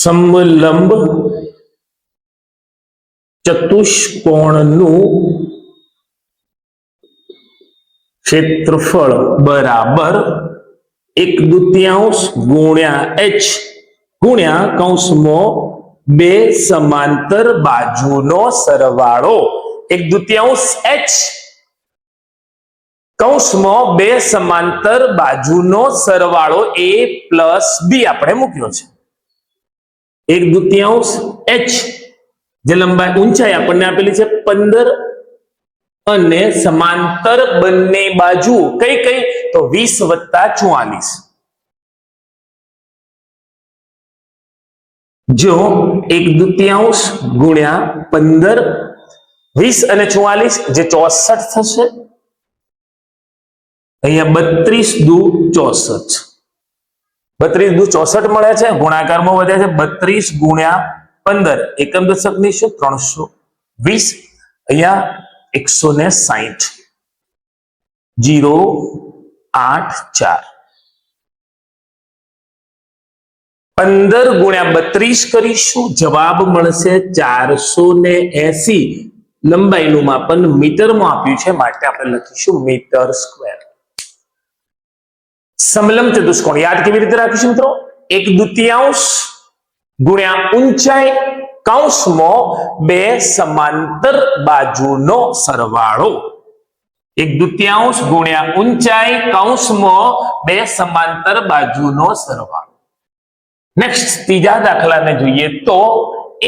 સમલંબ ચતુષ્કોણનું ક્ષેત્રફળ બરાબર 1/2 ગુણ્યા h ગુણ્યા કૌંસમાં બે સમાંતર બાજુનો સરવાળો. 1/2 h કૌંસમાં બે સમાંતર બાજુનો સરવાળો a પ્લસ b આપણે મૂક્યો છે. 1/2 h જે લંબાઈ ઊંચાઈ આપણને આપેલી છે 15 અને સમાંતર બંને બાજુ કઈ તો 20 + 44. જો 1/2 ગુણ્યા 15, 20 અને 44 જે 64 થશે. અહીંયા 32 દુ 64, 32 દુ 64 મળે છે. ગુણાકારમાં વધે છે 32 ગુણ્યા 15, એકમ દશકની શું 320, અહીંયા 160, 084. 15 ગુણ્યા 32 કરીશું, જવાબ મળશે 480. લંબાઈનું માપન મીટરમાં આપ્યું છે માટે આપણે લખીશું મીટર સ્ક્વેર. સમલંબ ચતુષ્કોણ યાદ કેવી રીતે રાખીશું મિત્રો? 1/2 ગુણ્યા ઊંચાઈ કૌંસમાં બે સમાંતર બાજુનો સરવાળો. 1/2 ગુણ્યા ઊંચાઈ કૌંસમાં બે સમાંતર બાજુનો સરવાળો. નેક્સ્ટ ત્રીજા દાખલાને જોઈએ તો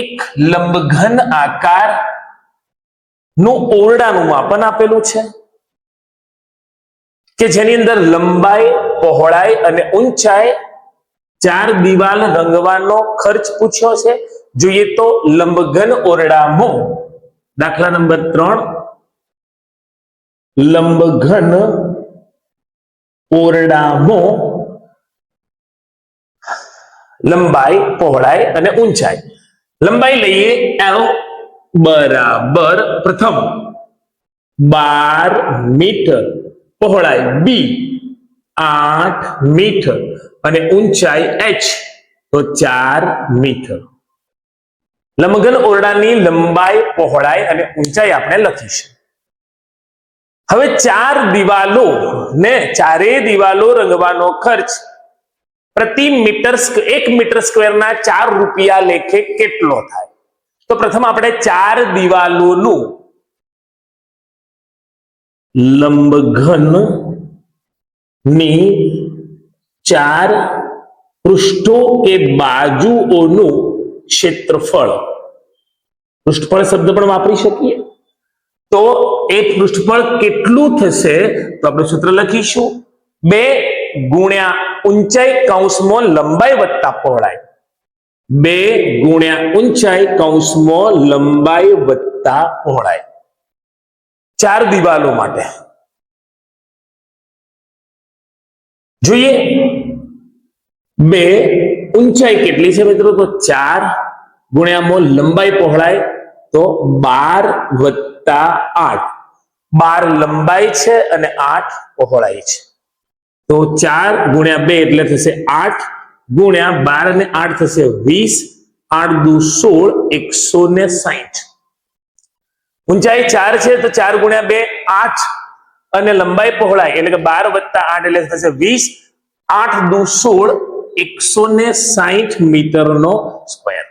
એક લંબઘન આકાર નું ઓરડાનું માપન આપેલું છે કે જેની અંદર લંબાઈ, પહોળાઈ અને ઊંચાઈ 4 દિવાલ રંગવાનો ખર્ચ પૂછ્યો છે. જોઈએ તો લંબઘન ઓરડામાં દાખલા નંબર 3, લંબઘન ઓરડામાં લંબાઈ, પહોળાઈ અને ઊંચાઈ. લંબાઈ લઈએ L બરાબર પ્રથમ 12 મીટર, પહોળાઈ b 8 મીટર અને ઊંચાઈ h તો 4 મીટર. લંબઘન ઓરડાની લંબાઈ, પહોળાઈ અને ઊંચાઈ આપણે લખીશું. હવે 4 દિવાલો ને ચારેય દિવાલો રંગવાનો ખર્ચ પ્રતિ મીટર 1 મીટર સ્ક્વેરના 4 રૂપિયા લેખે કેટલો થાય? તો પ્રથમ આપણે 4 દિવાલોનું લંબઘન ની 4 પૃષ્ઠો કે બાજુઓનું ક્ષેત્રફળ, પૃષ્ઠફળ શબ્દ પણ વાપરી શકીએ. તો એ પૃષ્ઠફળ કેટલું થશે? તો આપણે સૂત્ર લખીશું 2 ગુણ્યા ઊંચાઈ કૌંસમાં લંબાઈ વત્તા પહોળાઈ. 2 ગુણ્યા ઊંચાઈ કૌંસમાં લંબાઈ વત્તા પહોળાઈ. ચાર દિવાલો માટે જોઈએ બે ઊંચાઈ કેટલી છે મિત્રો, તો 4 ગુણ્યામાં લંબાઈ પહોળાઈ તો 12 વત્તા 8, 12 લંબાઈ છે અને 8 પહોળાઈ છે, તો 4 ગુણ્યા 2 એટલે થશે 8 ગુણ્યા 12 અને 8 થશે 20, 8 દુ 16, 160. ઊંચાઈ 4 છે તો 4 ગુણ્યા 2 8 અને લંબાઈ પહોળાઈ એટલે કે 12 વત્તા 8 એટલે થશે 20, 8 દુ 16, 160 મીટરનો સ્ક્વેર.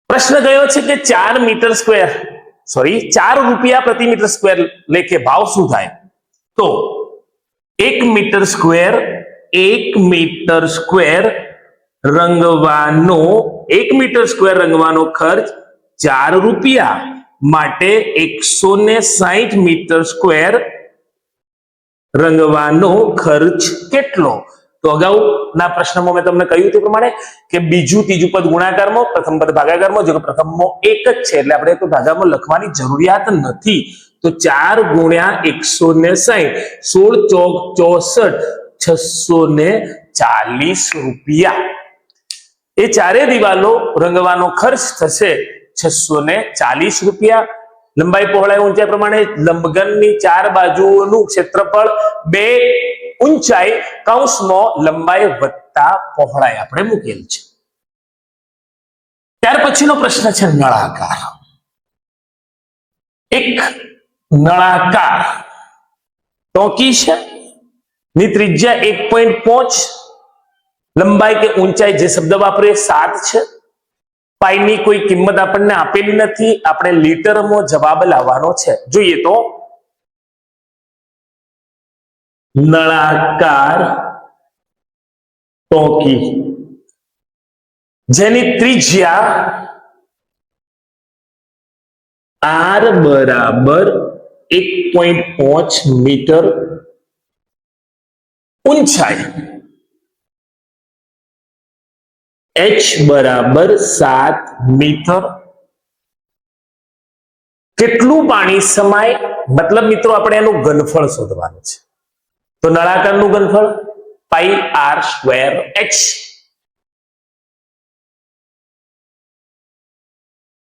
પ્રશ્ન કયો છે કે 4 મીટર સ્ક્વેર 4 રૂપિયા પ્રતિ મીટર સ્ક્વેર લેખે ભાવ શું થાય, તો 1 મીટર સ્ક્વેર રંગવાનો ખર્ચ 4 રૂપિયા માટે 160 મીટર સ્ક્વેર રંગવાનો ખર્ચ કેટલો? તો અગાઉના પ્રશ્નમાં મેં તમને કહ્યું તે પ્રમાણે કે બીજું ત્રીજું પદ ગુણાકારમાં, પ્રથમ પદ ભાગાકારમાં, જો કે પ્રથમમાં એક જ છે એટલે આપણે તો ભાગામાં લખવાની જરૂરિયાત નથી. તો 4 ગુણ્યા 160, 16 ચોક 64, 640 રૂપિયા. એ ચારે દિવાલો રંગવાનો ખર્ચ થશે 640 રૂપિયા. લંબાઈ પહોળાઈ ઊંચાઈ પ્રમાણે લંબઘનની 4 બાજુઓનું ક્ષેત્રફળ 2 ઊંચાઈ કૌંસમાં લંબાઈ વત્તા પહોળાઈ આપણે મૂકેલ છે. ત્યાર પછીનો પ્રશ્ન છે નળાકાર. એક નળાકાર ટોકી છે, ની ત્રિજ્યા 1.5, લંબાઈ કે ઊંચાઈ જે શબ્દ વાપરીએ 7 છે. પાઈની કોઈ કિંમત આપણને આપેલી નથી, આપણે લીટરમાં જવાબ લાવવાનો છે. જોઈએ તો નળાકાર ટોકી જેની ત્રિજ્યા r બરાબર 1.5 મીટર, ઊંચાઈ h બરાબર 7 મીટર. કેટલું પાણી સમાય, મતલબ મિત્રો આપણે એનું ઘનફળ શોધવાનું છે. તો નળાકારનું ઘનફળ પાઈ r સ્ક્વેર h.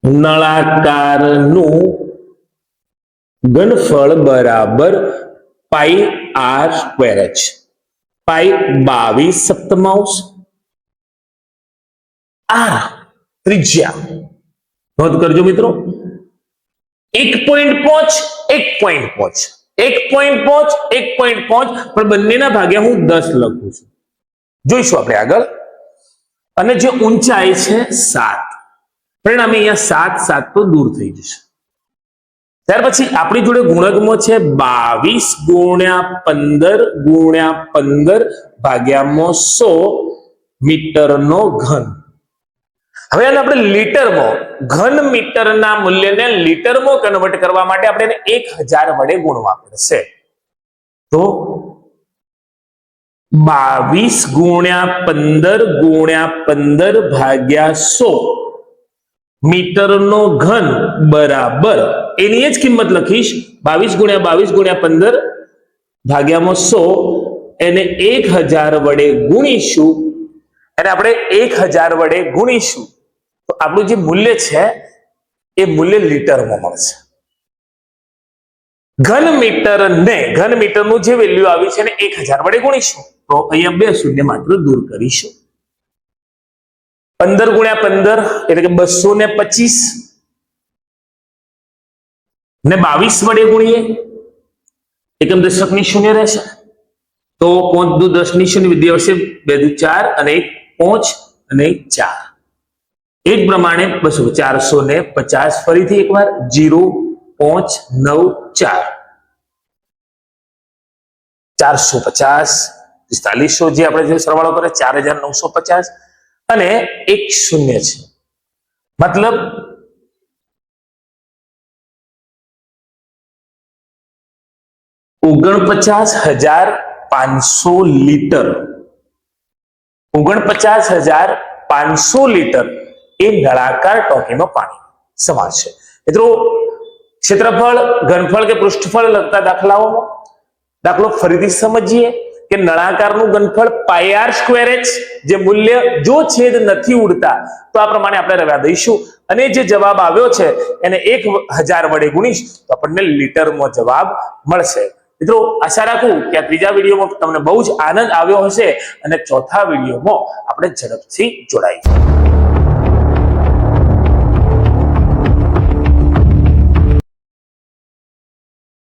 નળાકારનું ઘનફળ બરાબર પાઈ r સ્ક્વેર h. પાઈ 22 સપ્તમાંશ, r ત્રિજ્યા નોંધ કરજો મિત્રો 1.5 પણ બંનેના ભાગ્યા હું 10 લખું છું. જોઈશું આપણે આગળ. અને જે ઊંચાઈ છે 7, પરિણામે અહીંયા 7 તો દૂર થઈ જશે. ત્યાર પછી આપણી જોડે ગુણકમાં છે 22 ગુણ્યા 15 ગુણ્યા 15 ભાગ્યામાં 100 મીટરનો ઘન. હવે આને આપણે લીટરમાં, ઘન મીટરના મૂલ્યને લીટરમાં કન્વર્ટ કરવા માટે આપણે એને 1000 વડે ગુણવા પડશે. તો 22 ગુણ્યા 15 ગુણ્યા 15 ભાગ્યા 100 મીટરનો ઘન બરાબર, એની જ કિંમત લખીશ 22 ગુણ્યા 15 ભાગ્યામાં 100, એને 1000 વડે ગુણીશું. અને આપણે 1000 વડે ગુણીશું તો આપણું જે મૂલ્ય છે એ મૂલ્ય લીટરમાં મળશે. ઘન મીટરનું જે વેલ્યુ આવી છે એને 1000 વડે ગુણીશું તો અહીંયા 2 શૂન્ય માત્ર દૂર કરીશું. 15 ગુણ્યા 15 એટલે કે 225 ને 22 વડે ગુણીએ એકમ દશકની શૂન્ય રહેશે. તો 5 દુ 10 ની શૂન્ય વિદ્યા આવશે, 2 દુ 4 અને 1 5 અને 4. એ જ પ્રમાણે 450 ફરીથી એકવાર 0 5 9 4 450 4500 જે આપણે જે સરવાળો કરે 4950 અને 1 શૂન્ય છે, મતલબ $49,500 લીટર. 49,500 લીટર એ નળાકાર ટોકીમાં પાણી સમાશે. મિત્રો ક્ષેત્રફળ, ઘનફળ કે પૃષ્ઠફળ લગતા દાખલાઓમાં દાખલો ફરીથી સમજીએ કે નળાકારનું ઘનફળ πr²h, જે મૂલ્ય જો છેદ નથી ઉડતા તો આ પ્રમાણે આપણે રવા દઈશું અને જે જવાબ આવ્યો છે એને 1000 વડે ગુણીશ તો આપણને લીટરમાં જવાબ મળશે. મિત્રો આશા રાખું કે આ ત્રીજા વિડીયોમાં તમને બહુ જ આનંદ આવ્યો હશે અને ચોથા વિડીયોમાં આપણે ઝડપથી જોડાઈશું.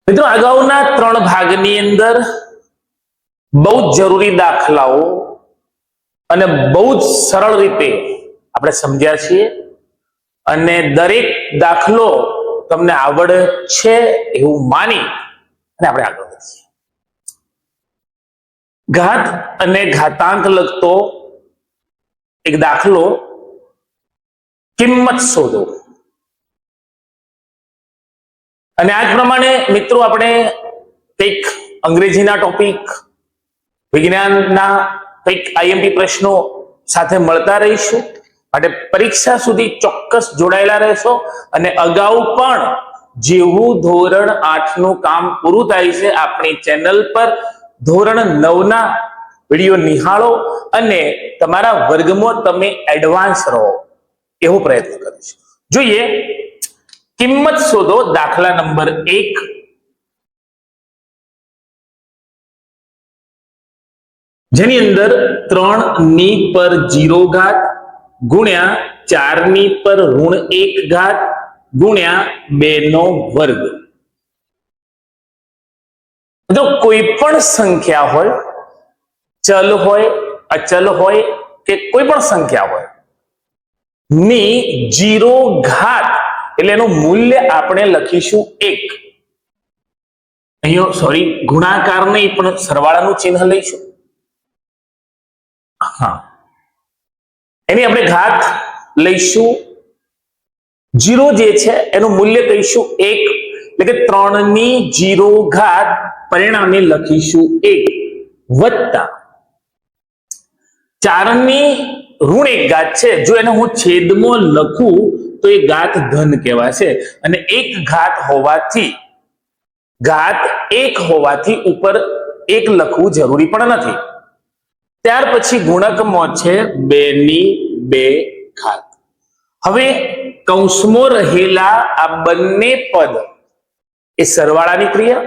મિત્રો અગાઉના 3 ભાગની અંદર બહુ જ જરૂરી દાખલાઓ અને બહુ જ સરળ રીતે આપણે સમજ્યા છીએ અને દરેક દાખલો તમને આવડે છે એવું માની અને આપણે આગળ વધીએ. ઘાત અને ઘાતાંક લગતો એક દાખલો, કિંમત શોધો. અને આ પ્રમાણે મિત્રો આપણે કંઈક અંગ્રેજીના ટોપિક, વિજ્ઞાનના કંઈક આઈએમપી પ્રશ્નો સાથે મળતા રહીશું. માટે પરીક્ષા સુધી ચોક્કસ જોડાયેલા રહેશો અને અગાઉ પણ જેવું ધોરણ 8 નું કામ પૂરું થાય છે આપણી ચેનલ પર ધોરણ 9 ના વિડીયો નિહાળો અને તમારા વર્ગમાં તમે એડવાન્સ રહો એવો પ્રયત્ન કરીશું. જોઈએ કિંમત શોધો દાખલા નંબર 1. જેની અંદર 3 ઘાત ગુણ્યા 4 ઘાત ગુણ્યા 2 વર્ગ. જો કોઈ પણ સંખ્યા હોય, ચલ હોય, અચલ હોય કે કોઈ પણ સંખ્યા હોય ની 0 ઘાત એટલે એનું મૂલ્ય આપણે લખીશું 1. અહીંયા ગુણાકાર નહીં પણ સરવાળાનું ચિહ્ન લઈશું. હા, એની આપણે ઘાત લઈશું. 0 જે છે એનું મૂલ્ય કહીશું 1, એટલે કે 3 ઘાત પરિણામે લખીશું 1 વત્તા 4 ઘાત છે. જો એને હું છેદમાં લખું તો એ ઘાત ધન કહેવાશે અને 1 ઘાત હોવાથી ઉપર 1 લખવું જરૂરી પણ નથી. ત્યાર પછી ગુણકમાં છે 2 ઘાત. હવે કૌંસમાં રહેલા આ બંને પદ એ સરવાળાની ક્રિયા,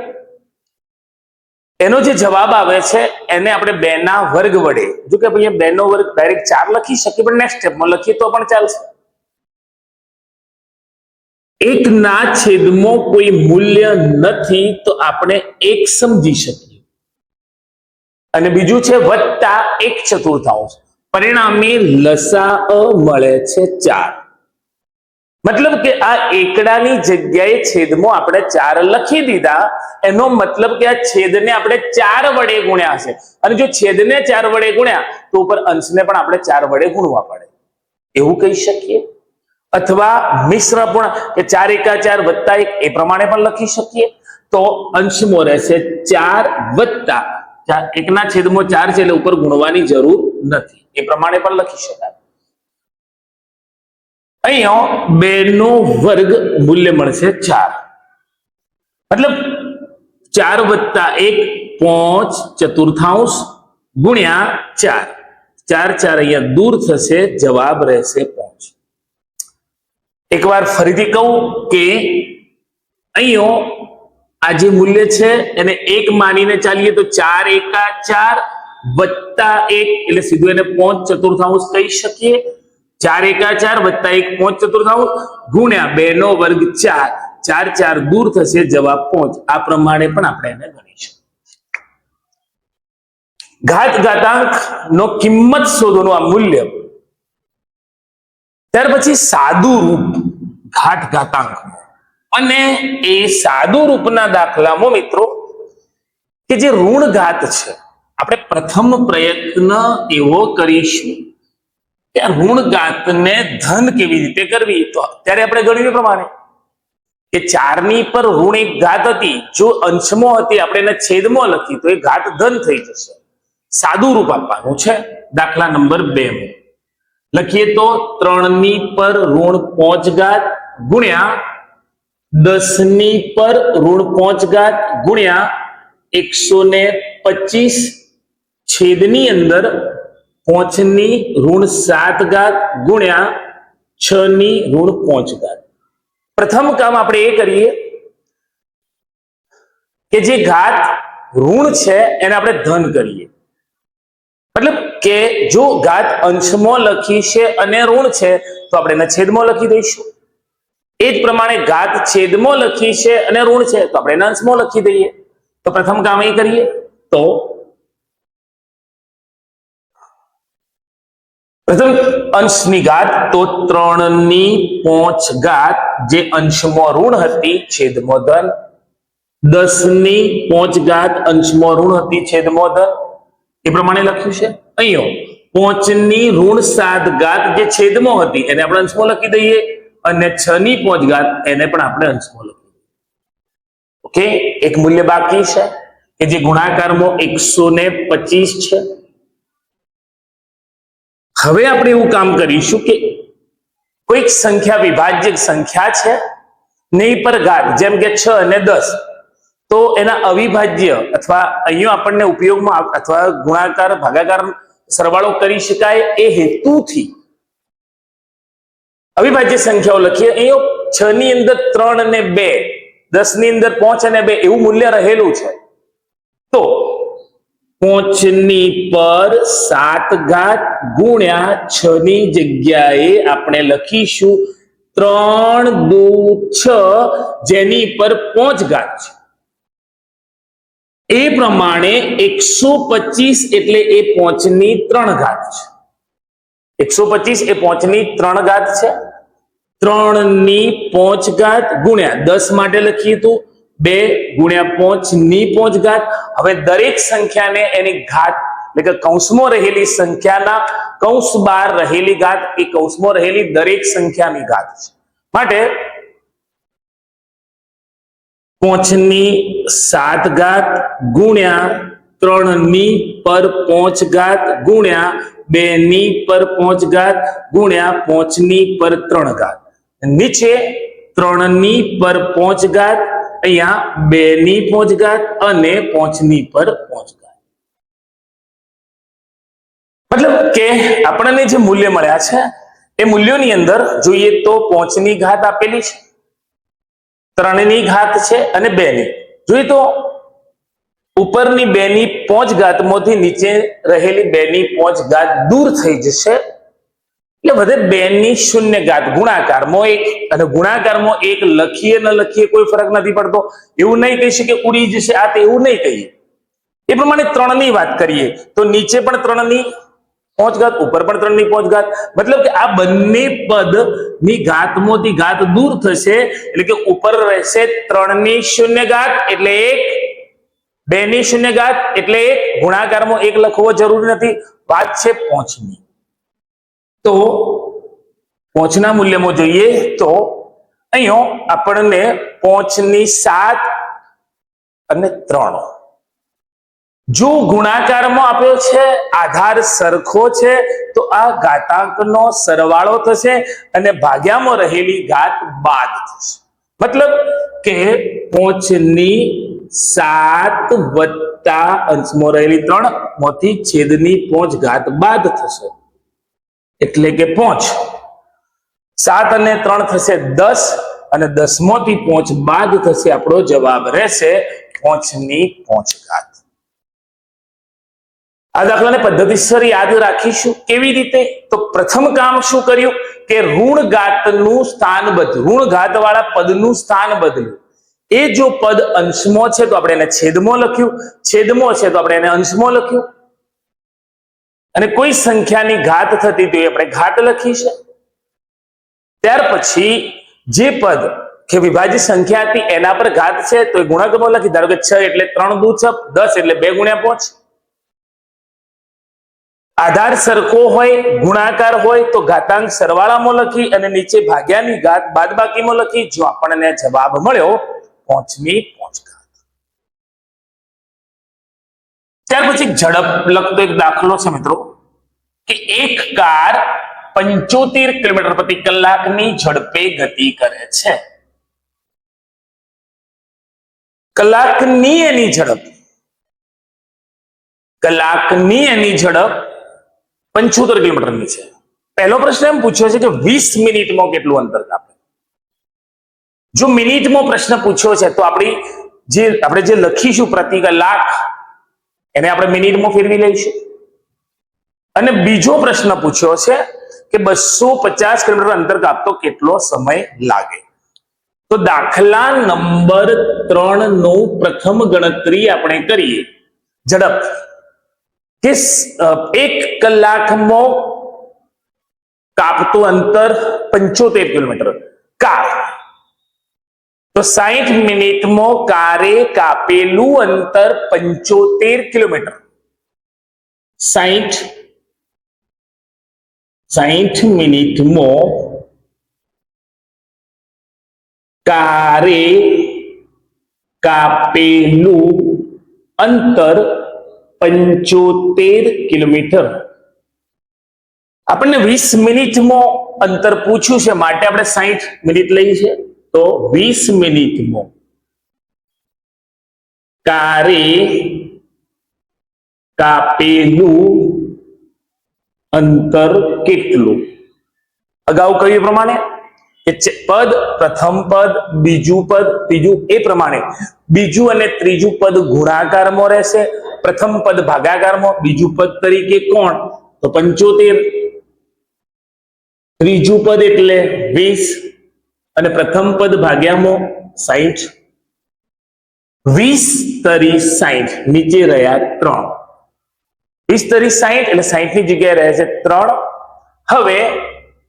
એનો જે જવાબ આવે છે એને આપણે 2 ના વર્ગ વડે, જો કે ભાઈ 2 નો વર્ગ ડાયરેક્ટ 4 લખી શકીએ પણ નેક્સ્ટ સ્ટેપમાં લખીએ તો પણ ચાલશે. 1 ના છેદમાં કોઈ મૂલ્ય નથી તો આપણે 1 સમજી શકીએ અને બીજું છે વત્તા 1/4. પરિણામે લસાઅ મળે છે 4. મતલબ કે આ એકડાની જગ્યાએ છેદમાં આપણે 4 લખી દીધા, એનો મતલબ કે આ છેદને આપણે 4 વડે ગુણ્યા છે અને જો છેદને 4 વડે ગુણ્યા તો ઉપર અંશને પણ આપણે 4 વડે ગુણવા પડે એવું કહી શકીએ. અથવા મિશ્ર પણ કે 4 એકા 4 વત્તા 1 એ પ્રમાણે પણ લખી શકીએ. તો અંશમાં રહેશે 4 વત્તા 1 ના છેદમાં 4 છે એટલે ઉપર ગુણવાની જરૂર નથી, એ પ્રમાણે પણ લખી શકાય. અહીંયા 2 નો વર્ગ મૂલ્ય મળશે 4, મતલબ 4 વત્તા 1 5/4 ગુણ્યા 4. 4 અહીંયા દૂર થશે, જવાબ રહેશે 5. એકવાર ફરીથી કહું કે અહીંયા આ જે મૂલ્ય છે એને 1 માનીને ચાલીએ તો 4 એકા 4 વત્તા 1 એટલે સીધું એને 5/4 કહી શકીએ. 4 એકા 4 વત્તા 1 5/4 ગુણ્યા 2 નો વર્ગ 4. 4 દૂર થશે, જવાબ 5. આ પ્રમાણે પણ આપણે એને ગણીશું. ઘાત ઘાતાંક નો કિંમત શોધોનું આ મૂલ્ય. ત્યાર પછી સાદું રૂપ ઘાત ઘાતાંક અને એ સાદું રૂપના દાખલામાં મિત્રો કે જે ઋણ ઘાત છે, આપણે પ્રથમ પ્રયત્ન એવો કરીશું કે ઋણ ઘાતને ધન કેવી રીતે કરવી. તો અત્યારે આપણે ગણ્યું પ્રમાણે કે 4 પર ઋણ 1 ઘાત હતી, જો અંશમાં હતી આપણે એને છેદમાં લખી તો એ ઘાત ધન થઈ જશે. સાદું રૂપ આપવાનું છે. દાખલા નંબર 2 માં લખીએ તો 3 પર ઋણ 5 ઘાત ગુણ્યા 10 પર ઋણ 5 ઘાત ગુણ્યા 125 છેદની અંદર 5 ઋણ 7 ઘાત ગુણ્યા 6 ઋણ 5 ઘાત. પ્રથમ કામ આપણે એ કરીએ કે જે ઘાત ઋણ છે એને આપણે ધન કરીએ. મતલબ કે જો ઘાત અંશમાં લખી છે અને ઋણ છે તો આપણે એને છેદમાં લખી દઈશું. એ જ પ્રમાણે ઘાત છેદમાં લખી છે અને ઋણ છે તો આપણે એને અંશમાં લખી દઈએ. તો પ્રથમ કામ એ કરીએ તો પ્રથમ અંશની ઘાત તો 3/5 ઘાત જે અંશમાં ઋણ હતી છેદમાં ધન, 10/5 ઘાત અંશમાં ઋણ હતી છેદમાં ધન, એ પ્રમાણે લખ્યું છે. અહીંયા 5 ઋણ 7 ઘાત જે છેદમાં હતી એને આપણે અંશમાં લખી દઈએ અને 6/5 ઘાત એને પણ આપણે અંશમાં લખી દઈએ. ઓકે, એક મૂલ્ય બાકી છે કે જે ગુણાકારમાં 125 છે. હવે આપણે એવું કામ કરીશું કે કોઈક સંખ્યા વિભાજ્ય સંખ્યા છે ને ઈ પર ઘાત, જેમ કે 6 અને 10, તો એના અવિભાજ્ય અથવા અહીંયા આપણને ઉપયોગમાં અથવા ગુણાકાર ભાગાકાર સરવાળો કરી શકાય એ હેતુથી અવિભાજ્ય સંખ્યાઓ લખીએ. અહીંયા 6 ની અંદર 3 અને 2, 10 ની અંદર 5 અને 2 એવું મૂલ્ય રહેલું છે. તો 5 પર 7 ઘાત ગુણ્યા 6 ની જગ્યાએ આપણે લખીશું 3 દુ 6 જેની પર 5 ઘાત છે. એ પ્રમાણે 125 એટલે એ 5/3 ઘાત છે. 125 એ 5/3 ઘાત છે. 3/5 ઘાત ગુણ્યા 10 માટે લખીએ તો 2 ગુણ્યા 5/5 ઘાત. હવે દરેક સંખ્યાને એની ઘાત એટલે કે કૌંસમાં રહેલી સંખ્યાના કૌંસ બહાર રહેલી ઘાત એ કૌંસમાં રહેલી દરેક સંખ્યાની ઘાત છે. માટે 5/7 ઘાત ગુણ્યા 3/5 ઘાત ગુણ્યા 2/5 ઘાત ગુણ્યા 5/3 ઘાત. નીચે 3/5 ઘાત, અહીંયા 2/5 ઘાત અને 5/5 ઘાત. મતલબ કે આપણને જે મૂલ્ય મળ્યા છે એ મૂલ્યોની અંદર જોઈએ તો 5 ની ઘાત આપેલી છે, 3 ની ઘાત છે અને 2 ની. જોઈએ તો ઉપરની 2/5 ઘાતમાંથી નીચે રહેલી 2/5 ઘાત દૂર થઈ જશે એટલે વધે 2/0 ઘાત. ગુણાકારમાં 1 અને ગુણાકારમાં 1 લખીએ ન લખીએ કોઈ ફરક નથી પડતો. એવું નહીં કહી શકીએ ઉડી જશે આ, તો એવું નહીં કહીએ. એ પ્રમાણે 3 ની વાત કરીએ તો નીચે પણ 3/5 ઘાત, ઉપર પણ 3/5 ઘાત. મતલબ કે આ બંને પદ ની ઘાતમાંથી ઘાત દૂર થશે એટલે કે ઉપર રહેશે 3/0 ઘાત એટલે 1, 2/0 ઘાત એટલે 1. ગુણાકારમાં 1 લખવો જરૂરી નથી, વાત છે 5 ની. તો 5 ના મૂલ્યમાં જોઈએ તો અહીંયા આપણને 5/7 અને 3. જો ગુણાકારમાં આપ્યો છે આધાર સરખો છે તો આ ઘાતાંકનો સરવાળો થશે અને ભાગ્યામાં રહેલી ઘાત બાદ થશે. મતલબ કે 5/7 વત્તા અંશમાં રહેલી 3 માંથી છેદની 5 ઘાત બાદ થશે એટલે કે 5. 7 અને 3 થશે 10 અને 10 માંથી 5 બાદ થશે. આપણો જવાબ રહેશે 5/5 ઘાત. આ દાખલાને પદ્ધતિસર યાદ રાખીશું. કેવી રીતે? તો પ્રથમ કામ શું કર્યું કે ઋણ ઘાતનું સ્થાન બદલ્યું, ઋણ ઘાત વાળા પદનું સ્થાન બદલ્યું. એ જો પદ અંશમાં છે તો આપણે એને છેદમાં લખ્યું, છેદમાં છે તો આપણે એને અંશમાં લખ્યું. અને કોઈ સંખ્યાની ઘાત થતી તો આપણે ઘાત લખી છે. ત્યાર પછી જે પદ કે વિભાજ્ય સંખ્યા હતી એના પર ઘાત છે તો એ ગુણાકારમાં લખી. ધારો કે 6 એટલે 3 દુ 6, 10 એટલે 2 ગુણ્યા 5. આધાર સરખો હોય, ગુણાકાર હોય તો ઘાતાંક સરવાળામાં લખી અને નીચે ભાગ્યાની ઘાત બાદબાકીમાં લખી. જો આપણને જવાબ મળ્યો 5/5 ઘાત. ત્યાર પછી ઝડપ લગતો એક દાખલો છે મિત્રો કે એક કાર 75 કિલોમીટર પ્રતિ કલાકની ઝડપે ગતિ કરે છે. કલાકની એની ઝડપ 75 કિલોમીટરની છે. પહેલો પ્રશ્ન એમ પૂછ્યો છે કે 20 મિનિટમાં કેટલું અંતર કાપે. જો મિનિટમાં પ્રશ્ન પૂછ્યો છે તો આપણે જે લખીશું પ્રતિ કલાક એને આપણે મિનિટમાં ફેરવી લઈશું. અને બીજો પ્રશ્ન પૂછ્યો છે કે 250 કિલોમીટર અંતર કાપતો કેટલો સમય લાગે. તો દાખલા નંબર 3 નો પ્રથમ ગણતરી આપણે કરીએ ઝડપ કે 1 કલાકમાં કાપતું અંતર 75 કિલોમીટર કાર. તો 60 મિનિટમાં કારે કાપેલું અંતર 75 કિલોમીટર. 60 મિનિટમાં કારે કાપેલું અંતર 75 કિલોમીટર. આપણને 20 મિનિટમાં અંતર પૂછ્યું છે માટે આપણે 60 મિનિટ લઈએ છીએ. તો 20 મિનિટમાં કારે કાપેલું અંતર કેટલું. અગાઉ કહ્યું પ્રમાણે કે પદ પ્રથમ પદ બીજું પદ ત્રીજું એ પ્રમાણે બીજું અને ત્રીજું પદ ગુણાકારમાં રહેશે. પ્રથમ પદ ભાગાકારમાં. બીજું પદ તરીકે કોણ તો 75, ત્રીજું પદ એટલે 20 અને પ્રથમ પદ ભાગ્યામાં 60. 20 તરી 60 નીચે રહ્યા 3. 20 તરી 60 એટલે 60 ની જગ્યાએ રહે છે 3. હવે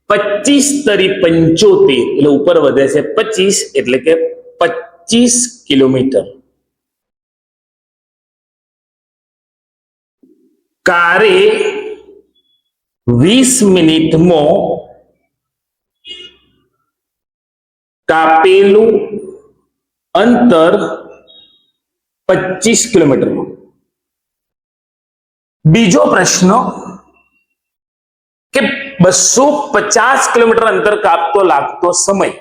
25 તરી 75 એટલે ઉપર વધે છે 25 એટલે કે 25 કિલોમીટર. કારે 20 મિનિટમાં કાપેલું અંતર 25 કિલોમીટરમાં. બીજો પ્રશ્ન કે 250 કિલોમીટર અંતર કાપતો લાગતો સમય.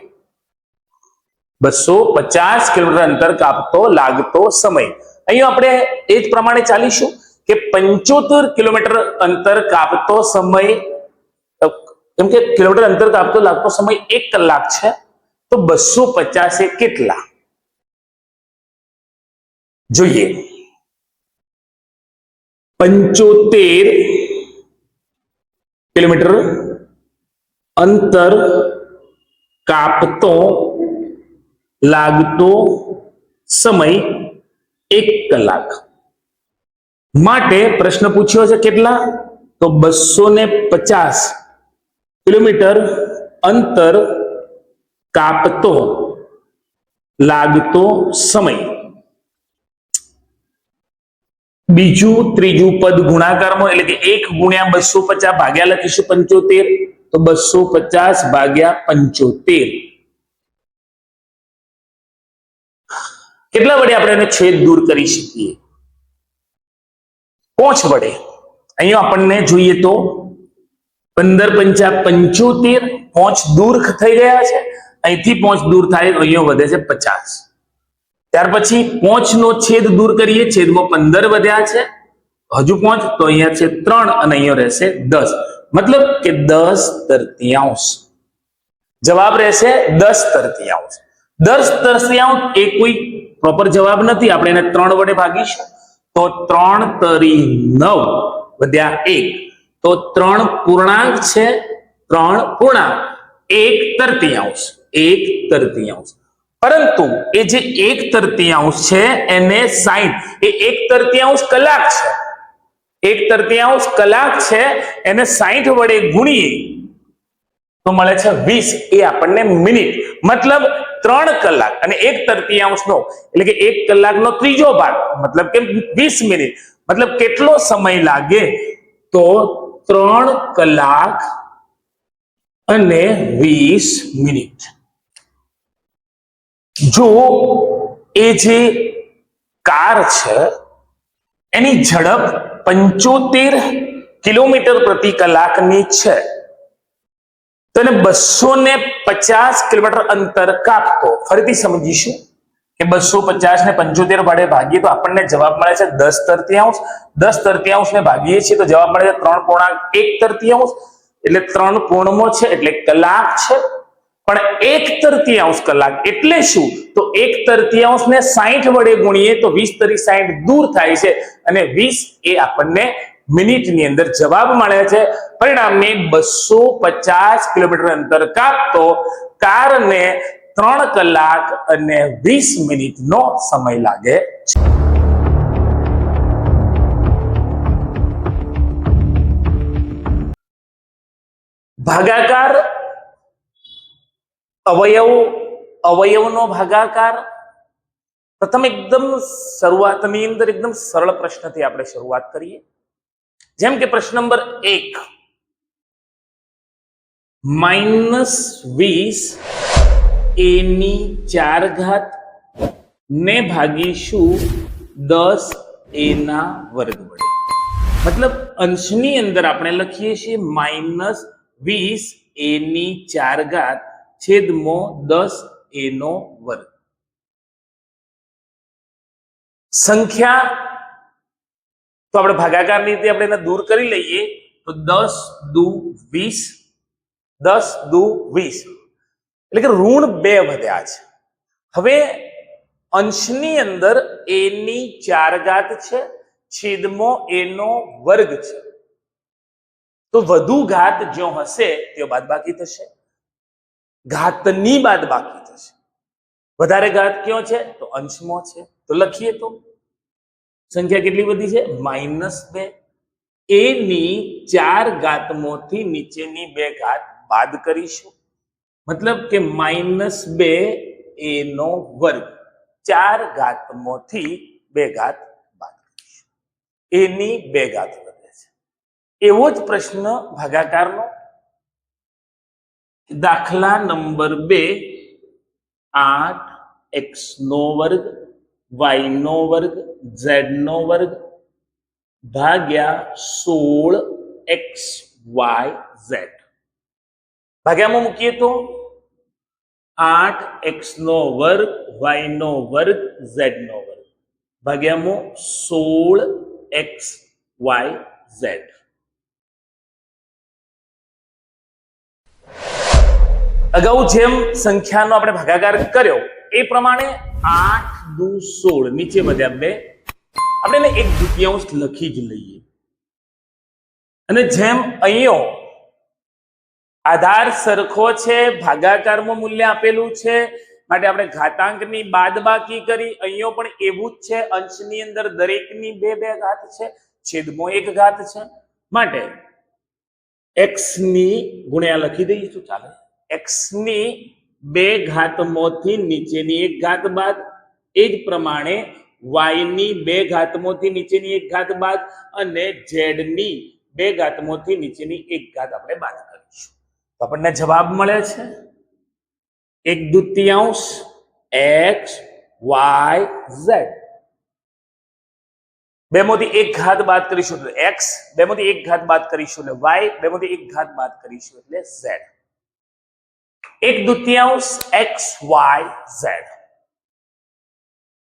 250 કિલોમીટર અંતર કાપતો લાગતો સમય. અહીં આપણે એ જ પ્રમાણે ચાલીશું કે 75 કિલોમીટર અંતર કાપતો સમય, કેમ કે કિલોમીટર અંતર કાપતો લાગતો સમય 1 કલાક છે. તો 250 એ કેટલા જોઈએ. 75 કિલોમીટર અંતર કાપતો લાગતો સમય 1 કલાક માટે પ્રશ્ન પૂછ્યો છે કેટલા તો 250 કિલોમીટર અંતર કાપતો લાગતો સમય. બીજું ત્રીજું પદ ગુણાકારમાં એટલે કે 1 ગુણ્યા 250 ભાગ્યા લખીશું 75. તો 250 ભાગ્યા 75 કેટલા વડે આપણે એને છેદ દૂર કરી શકીએ. 5 વડે. અહીંયા આપણને જોઈએ તો 15 પંચા 75. 5 દૂર થઈ ગયા છે. અહીંથી 5 દૂર થાય તો અહીંયા વધે છે 50. ત્યાર પછી 5 નો છેદ દૂર કરીએ. છેદમાં 15 વધ્યા છે. હજુ 5 તો અહીંયા છે 3 અને અહીંયા રહેશે 10. મતલબ કે 10/3. જવાબ રહેશે 10/3. 10/3 એ કોઈ પ્રોપર જવાબ નથી. આપણે એને 3 વડે ભાગીશું તો 3 તરી 9 વધ્યા 1. તો 3 પૂર્ણાંક છે. 3 પૂર્ણાંક 1/3. 1/3. પરંતુ એ જે 1/3 છે એને 60 એ 1/3 કલાક છે. 1/3 કલાક છે એને 60 વડે ગુણીએ તો મળે છે 20. એ આપણને મિનિટ. મતલબ 3 કલાક અને 1/3 નો એટલે કે 1 કલાકનો ત્રીજો ભાગ મતલબ કે 20 મિનિટ. મતલબ કેટલો સમય લાગે તો 3 કલાક અને 20 મિનિટ. જો એ જે કાર છે એની ઝડપ 75 કિલોમીટર પ્રતિ કલાકની છે તો એને 250 કિલોમીટર અંતર કાપતો, ફરીથી સમજીશું કે 250 ને 75 વડે ભાગીએ તો આપણને જવાબ મળે છે 10/3. 10/3 ને ભાગીએ છીએ તો જવાબ મળે છે 3.1/3. એટલે 3 પૂર્ણમાં છે એટલે કલાક છે. પણ 1/3 કલાક એટલે શું? તો 1/3 ને 60 વડે ગુણીએ તો 20 તરી 60 દૂર થાય છે અને 20 એ આપણને મિનિટની અંદર જવાબ મળે છે. પરિણામે 250 કિલોમીટર અંતર કાપતો કારને 3 કલાક અને 20 મિનિટનો સમય લાગે છે. ભાગાકાર અવયવનો ભાગાકાર. પ્રથમ એકદમ શરૂઆતની અંદર એકદમ સરળ પ્રશ્નથી આપણે શરૂઆત કરીએ. જેમ કે પ્રશ્ન નંબર 1, -20 a ની 4 ઘાત ને ભાગીશું 10 a ના વર્ગ વડે. મતલબ અંશની અંદર આપણે લખીએ છીએ -20 a ની 4 ઘાત છેદમાં 10 a નો વર્ગ. સંખ્યા તો આપણે ભાગાકારની રીતે આપણે એને દૂર કરી લઈએ તો 10 દુ 20, 10 દુ 20 એટલે કે ઋણ 2 વધ્યા છે. હવે અંશની અંદર a ની 4 ઘાત છે, છેદમાં a નો વર્ગ છે. તો વધુ ઘાત જો હશે તે બાદબાકી થશે, ઘાતની બાદબાકી થશે. વધારે ઘાત કયો છે? તો અંશમાં છે. તો લખીએ તો સંખ્યા કેટલી બધી છે? -2. a ની 4 ઘાતમાંથી નીચેની 2 ઘાત બાદ કરીશું. મતલબ કે -2 a નો વર્ગ 4 ઘાતમાંથી 2 ઘાત બાદ કરીશું. a ની 2 ઘાત વધે છે. એવો જ પ્રશ્ન ભાગાકારનો. દાખલા નંબર 2, 8x નો વર્ગ y નો વર્ગ z નો વર્ગ ભાગ્યા 16xyz. ભાગ્યામાં મૂકીએ તો 8x નો વર્ગ y નો વર્ગ z નો વર્ગ ભાગ્યામાં 16xyz. અગાઉ જેમ સંખ્યાનો આપણે ભાગાકાર કર્યો એ પ્રમાણે 8 દુ 16 નીચે વધ્યા 2. આપણે એને 1/2 લખી જ લઈએ. અને જેમ અહીંયા આધાર સરખો છે, ભાગાકારમાં મૂલ્ય આપેલું છે માટે આપણે ઘાતાંકની બાદબાકી કરી. અહીંયા પણ એવું જ છે, અંશની અંદર દરેકની 2 ઘાત છે, છેદમાં 1 ઘાત છે માટે x ની ગુણ્યા લખી દઈશું. ચાલે x ની 2 ઘાતમાંથી નીચેની 1 ઘાત બાદ, એ જ પ્રમાણે y ની 2 ઘાતમાંથી નીચેની 1 ઘાત બાદ અને z ની 2 ઘાતમાંથી નીચેની 1 ઘાત આપણે બાદ કરીશું. તો આપણને જવાબ મળે છે 1/2 x y z. 2 માંથી 1 ઘાત બાદ કરીશું એટલે x, 2 માંથી 1 ઘાત બાદ કરીશું એટલે y, 2 માંથી 1 ઘાત બાદ કરીશું એટલે z. 1/2 x y z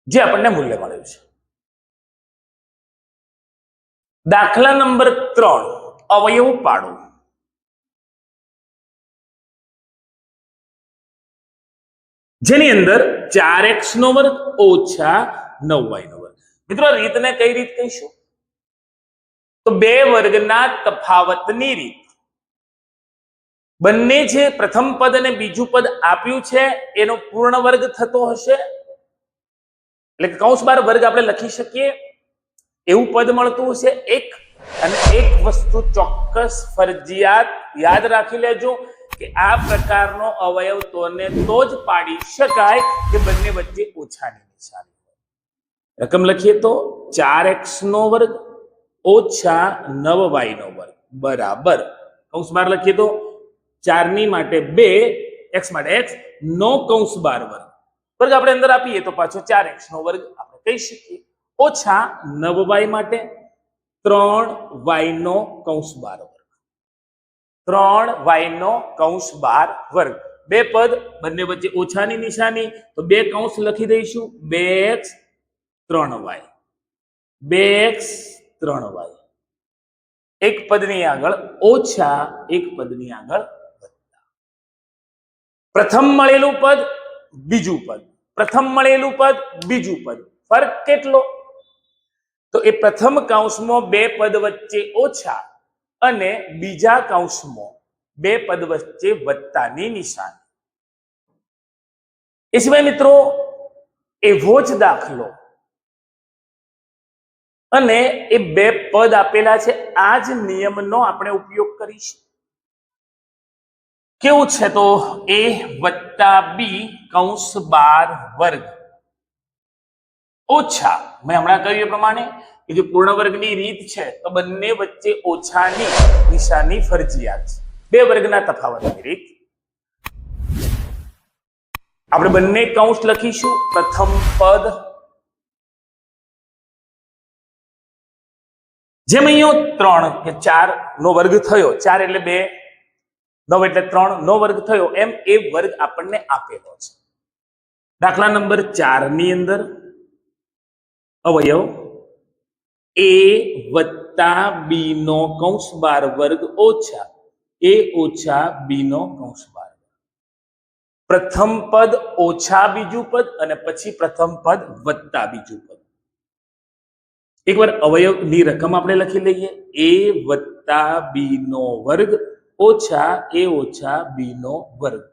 જે આપણને મૂલ્ય મળ્યું છે. દાખલા નંબર 3, અવયવ પાડો. જેની અંદર 4x નો વર્ગ ઓછા 9y નો વર્ગ. મિત્રો રીતને કઈ રીત કહીશું? તો 2 વર્ગના તફાવતની રીત. બંને જે પ્રથમ પદ અને બીજું પદ આપ્યું છે એનો પૂર્ણ વર્ગ થતો હશે એટલે કૌંસ બાર વર્ગ આપણે લખી શકીએ એવું પદ મળતું હશે એક. અને એક વસ્તુ ચોક્કસ ફરજિયાત યાદ રાખી લેજો કે આ પ્રકારનો અવયવ તોને તો જ પાડી શકાય કે બંને વચ્ચે ઓછાની નિશાની હોય. રકમ લખીએ તો 4x નો વર્ગ ઓછા 9y નો વર્ગ બરાબર કૌંસ બાર લખીએ તો 4 ની માટે 2, x માટે x, નો કૌંસ બાર વર્ગ. વર્ગ આપણે અંદર આપીએ તો પાછો 4x નો વર્ગ આપણે કહી શકીએ ઓછા 9y માટે 3y નો કૌંસ બાર વર્ગ, 3y નો કૌંસ બાર વર્ગ બે પદ, બંને વચ્ચે ઓછાની નિશાની, તો બે કૌંસ લખી દઈશું 2x 3y, 2x 3y. એક પદની આગળ ઓછા, એક પદની આગળ વત્તા. પ્રથમ મળેલું પદ, બીજું પદ, પ્રથમ મળેલું પદ, બીજું પદ, ફરક કેટલો? તો એ પ્રથમ કૌંસમાં બે પદ વચ્ચે ઓછા અને બીજા કૌંસમાં બે પદ વચ્ચે વત્તાની નિશાની. એ સિવાય મિત્રો એવો જ દાખલો અને એ બે પદ આપેલા છે, આ જ નિયમનો આપણે ઉપયોગ કરીશું. કેવું છે તો a વત્તા b કૌંસ 12 વર્ગ ઓછા, મેં હમણાં કહ્યું એ પ્રમાણે કે જે પૂર્ણ વર્ગની રીત છે તો બંને વચ્ચે ઓછાની નિશાની ફરજિયાત છે. બે વર્ગના તફાવતની રીત. આપણે બંને કૌંસ લખીશું. પ્રથમ પદ જેમ અહીંયા 3 કે 4 નો વર્ગ થયો, 4 એટલે 2, 9 એટલે 3 નો વર્ગ થયો, એમ એ વર્ગ આપણને આપેલો છે. દાખલા નંબર 4 ની અંદર અવયવ a વત્તા b નો કૌંસ 12 વર્ગ ઓછા a ઓછા b નો કૌંસ 12. પ્રથમ પદ ઓછા બીજું પદ અને પછી પ્રથમ પદ વત્તા બીજું પદ. એકવાર અવયવની રકમ આપણે લખી લઈએ. a વત્તા b નો વર્ગ ઓછા a ઓછા b નો વર્ગ.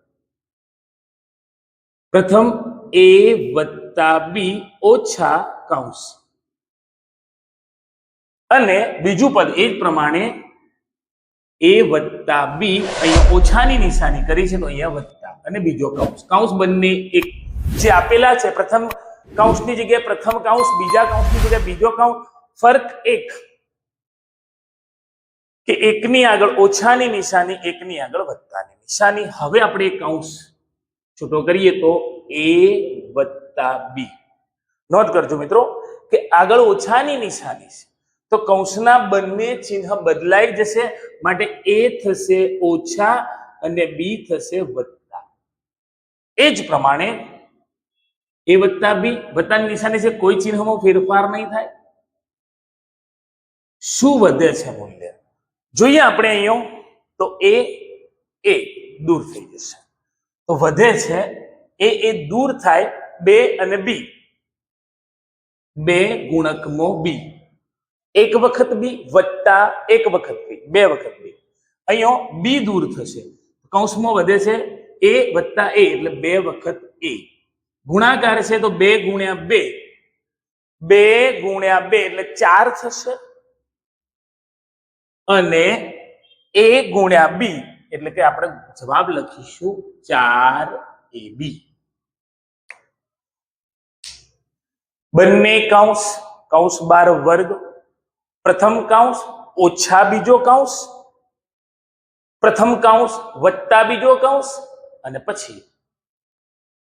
પ્રથમ a વત્તા b ઓછા કૌંસ અને બીજું પદ એ જ પ્રમાણે a વત્તા b, અહીંયા ઓછાની નિશાની કરી છે તો અહીંયા વત્તા અને બીજો કૌંસ. કૌંસ બંને એક જે આપેલા છે, પ્રથમ કૌંસની જગ્યાએ પ્રથમ કૌંસ, બીજા કૌંસની જગ્યાએ બીજો કૌંસ. ફરક એક કે એકની આગળ ઓછાની નિશાની, એકની આગળ વત્તાની નિશાની. હવે આપણે એક કૌંસ છૂટો કરીએ તો a વત્તા b. નોંધ કરજો મિત્રો કે આગળ ઓછાની નિશાની છે તો કૌંસના બંને ચિહ્ન બદલાઈ જશે, માટે a થશે ઓછા અને b થશે વત્તા. એ જ પ્રમાણે a વત્તા b, વત્તાની નિશાની છે, કોઈ ચિહ્નમાં ફેરફાર નહીં થાય. શું વધે છે મૂલ્ય જોઈએ આપણે અહીંયા તો a દૂર થઈ જશે, તો વધે છે a દૂર થાય 2 અને b, 2 ગુણકમાં b, એક વખત b વત્તા એક વખત b, બે વખત b. અહીંયા b દૂર થશે, કૌંસમાં વધે છે a વત્તા a એટલે 2 વખત a. ગુણાકાર છે તો 2 ગુણ્યા 2, 2 ગુણ્યા 2 એટલે 4 થશે અને a ગુણ્યા b એટલે કે આપણે જવાબ લખીશું 4ab. બંને કૌંસ, કૌંસ 12 વર્ગ, પ્રથમ કૌંસ ઓછા બીજો કૌંસ, પ્રથમ કૌંસ વત્તા બીજો કૌંસ અને પછી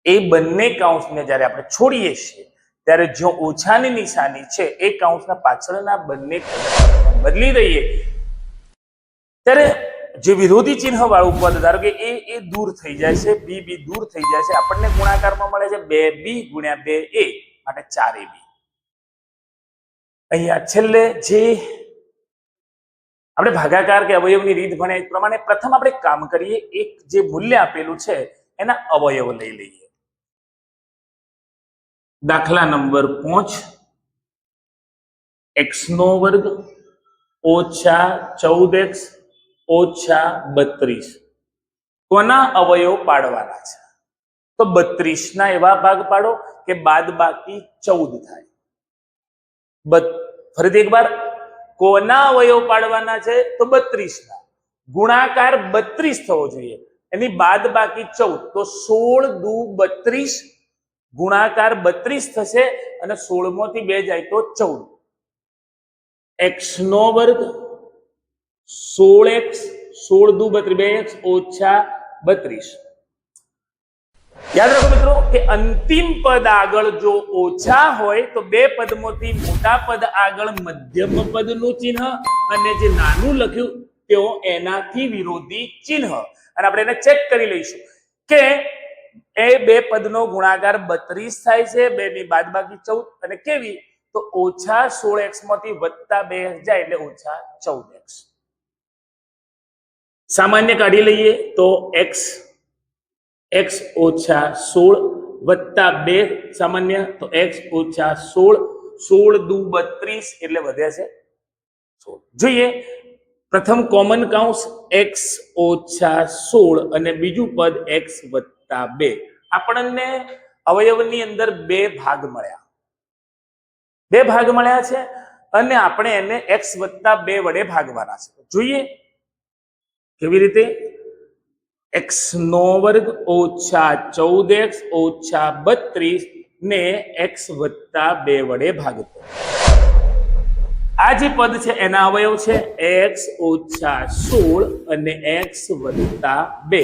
એ બંને કૌંસને જ્યારે આપણે છોડીએ છીએ ત્યારે જો ઓછાની નિશાની છે એ કૌંસના પાછળના બંને બદલી દઈએ ત્યારે જે વિરોધી ચિહ્ન વાળું પદ, ધારો કે એ દૂર થઈ જાય છે, b દૂર થઈ જાય છે, આપણને ગુણાકારમાં મળે છે 2b ગુણ્યા 2a, માટે 4ab. અહીંયા છેલ્લે જે આપણે ભાગાકાર કે અવયવની રીત ભણ્યા એ પ્રમાણે પ્રથમ આપણે કામ કરીએ, એક જે મૂલ્ય આપેલું છે એના અવયવ લઈ લઈએ. દાખલા નંબર 5, x નો વર્ગ ઓછા 14x ઓછા 32. કોના અવયવ પાડવાના છે? તો 32 ના એવા ભાગ પાડો કે બાદ બાકી 14 થાય. ફરીથી એકવાર, કોના અવયવ પાડવાના છે? તો 32 ના. ગુણાકાર 32 થવો જોઈએ, એની બાદ બાકી 14, તો 16 દુ 32, ગુણાકાર 32 થશે અને 16 માંથી 2 જાય તો 14. x નો વર્ગ 16x, 16 દુ 32x ઓછા 32. યાદ રાખો મિત્રો કે અંતિમ પદ આગળ જો ઓછા હોય તો બે પદમાંથી મોટા પદ આગળ મધ્યમ પદનું ચિહ્ન અને જે નાનું લખ્યું તેઓ એનાથી વિરોધી ચિહ્ન. અને આપણે એને ચેક કરી લઈશું કે એ બે પદનો ગુણાકાર 32 થાય છે, બે ની બાદબાકી 14, અને કેવી તો ઓછા 16x માંથી વત્તા 2x જાય એટલે ઓછા 14x. સામાન્ય કાઢી લઈએ તો x ઓછા 16 વત્તા 2 સામાન્ય તો x ઓછા 16, 16 દુ 32 એટલે વધે છે 16. જોઈએ પ્રથમ કોમન કૌંસ x ઓછા 16 અને બીજું પદ x વત્તા 2. આપણને અવયવની અંદર બે ભાગ મળ્યા છે અને આપણે એને x વત્તા 2 વડે ભાગવાના છે. જોઈએ કેવી રીતે? x નો વર્ગ ઓછા 14x ઓછા 32 ને x વત્તા 2 વડે ભાગતો. આ જે પદ છે એના અવયવ છે x ઓછા 16 અને x વત્તા 2,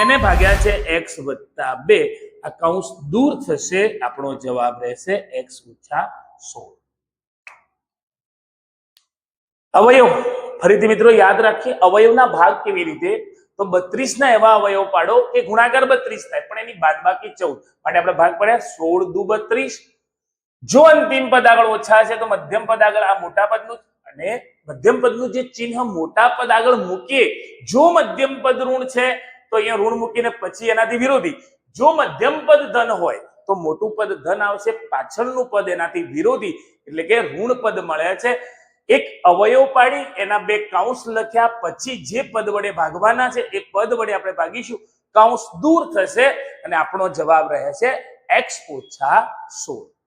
એને ભાગ્યા છે x વત્તા 2. આ કૌંસ દૂર થશે, આપણો જવાબ રહેશે x ઓછા 16. અવયવ ફરીથી મિત્રો યાદ રાખીએ, અવયવના ભાગ કેવી રીતે? તો 32 ના એવા અવયવ પાડો કે ગુણાકાર 32 થાય પણ એની બાદબાકી 14, માટે આપણે ભાગ પાડ્યા 16 દુ 32. જો અંતિમ પદ આગળ ઓછા છે તો મધ્યમ પદ આગળ આ મોટા પદનું, અને મધ્યમ પદનું જે ચિહ્ન મોટા પદ આગળ મૂકીએ, જો મધ્યમ પદ ઋણ છે તો અહીંયા ઋણ મૂકીને પછી એનાથી વિરોધી. જો મધ્યમ પદ ધન હોય તો મોટું પદ ધન આવશે, પાછળનું પદ એનાથી વિરોધી, એટલે કે ઋણ પદ મળે છે. એક અવયવ પાડી એના બે કૌંસ લખ્યા, પછી જે પદ વડે ભાગવાના છે એ પદ વડે આપણે ભાગીશું, કૌંસ દૂર થશે અને આપણો જવાબ રહે છે x ઓછા 16.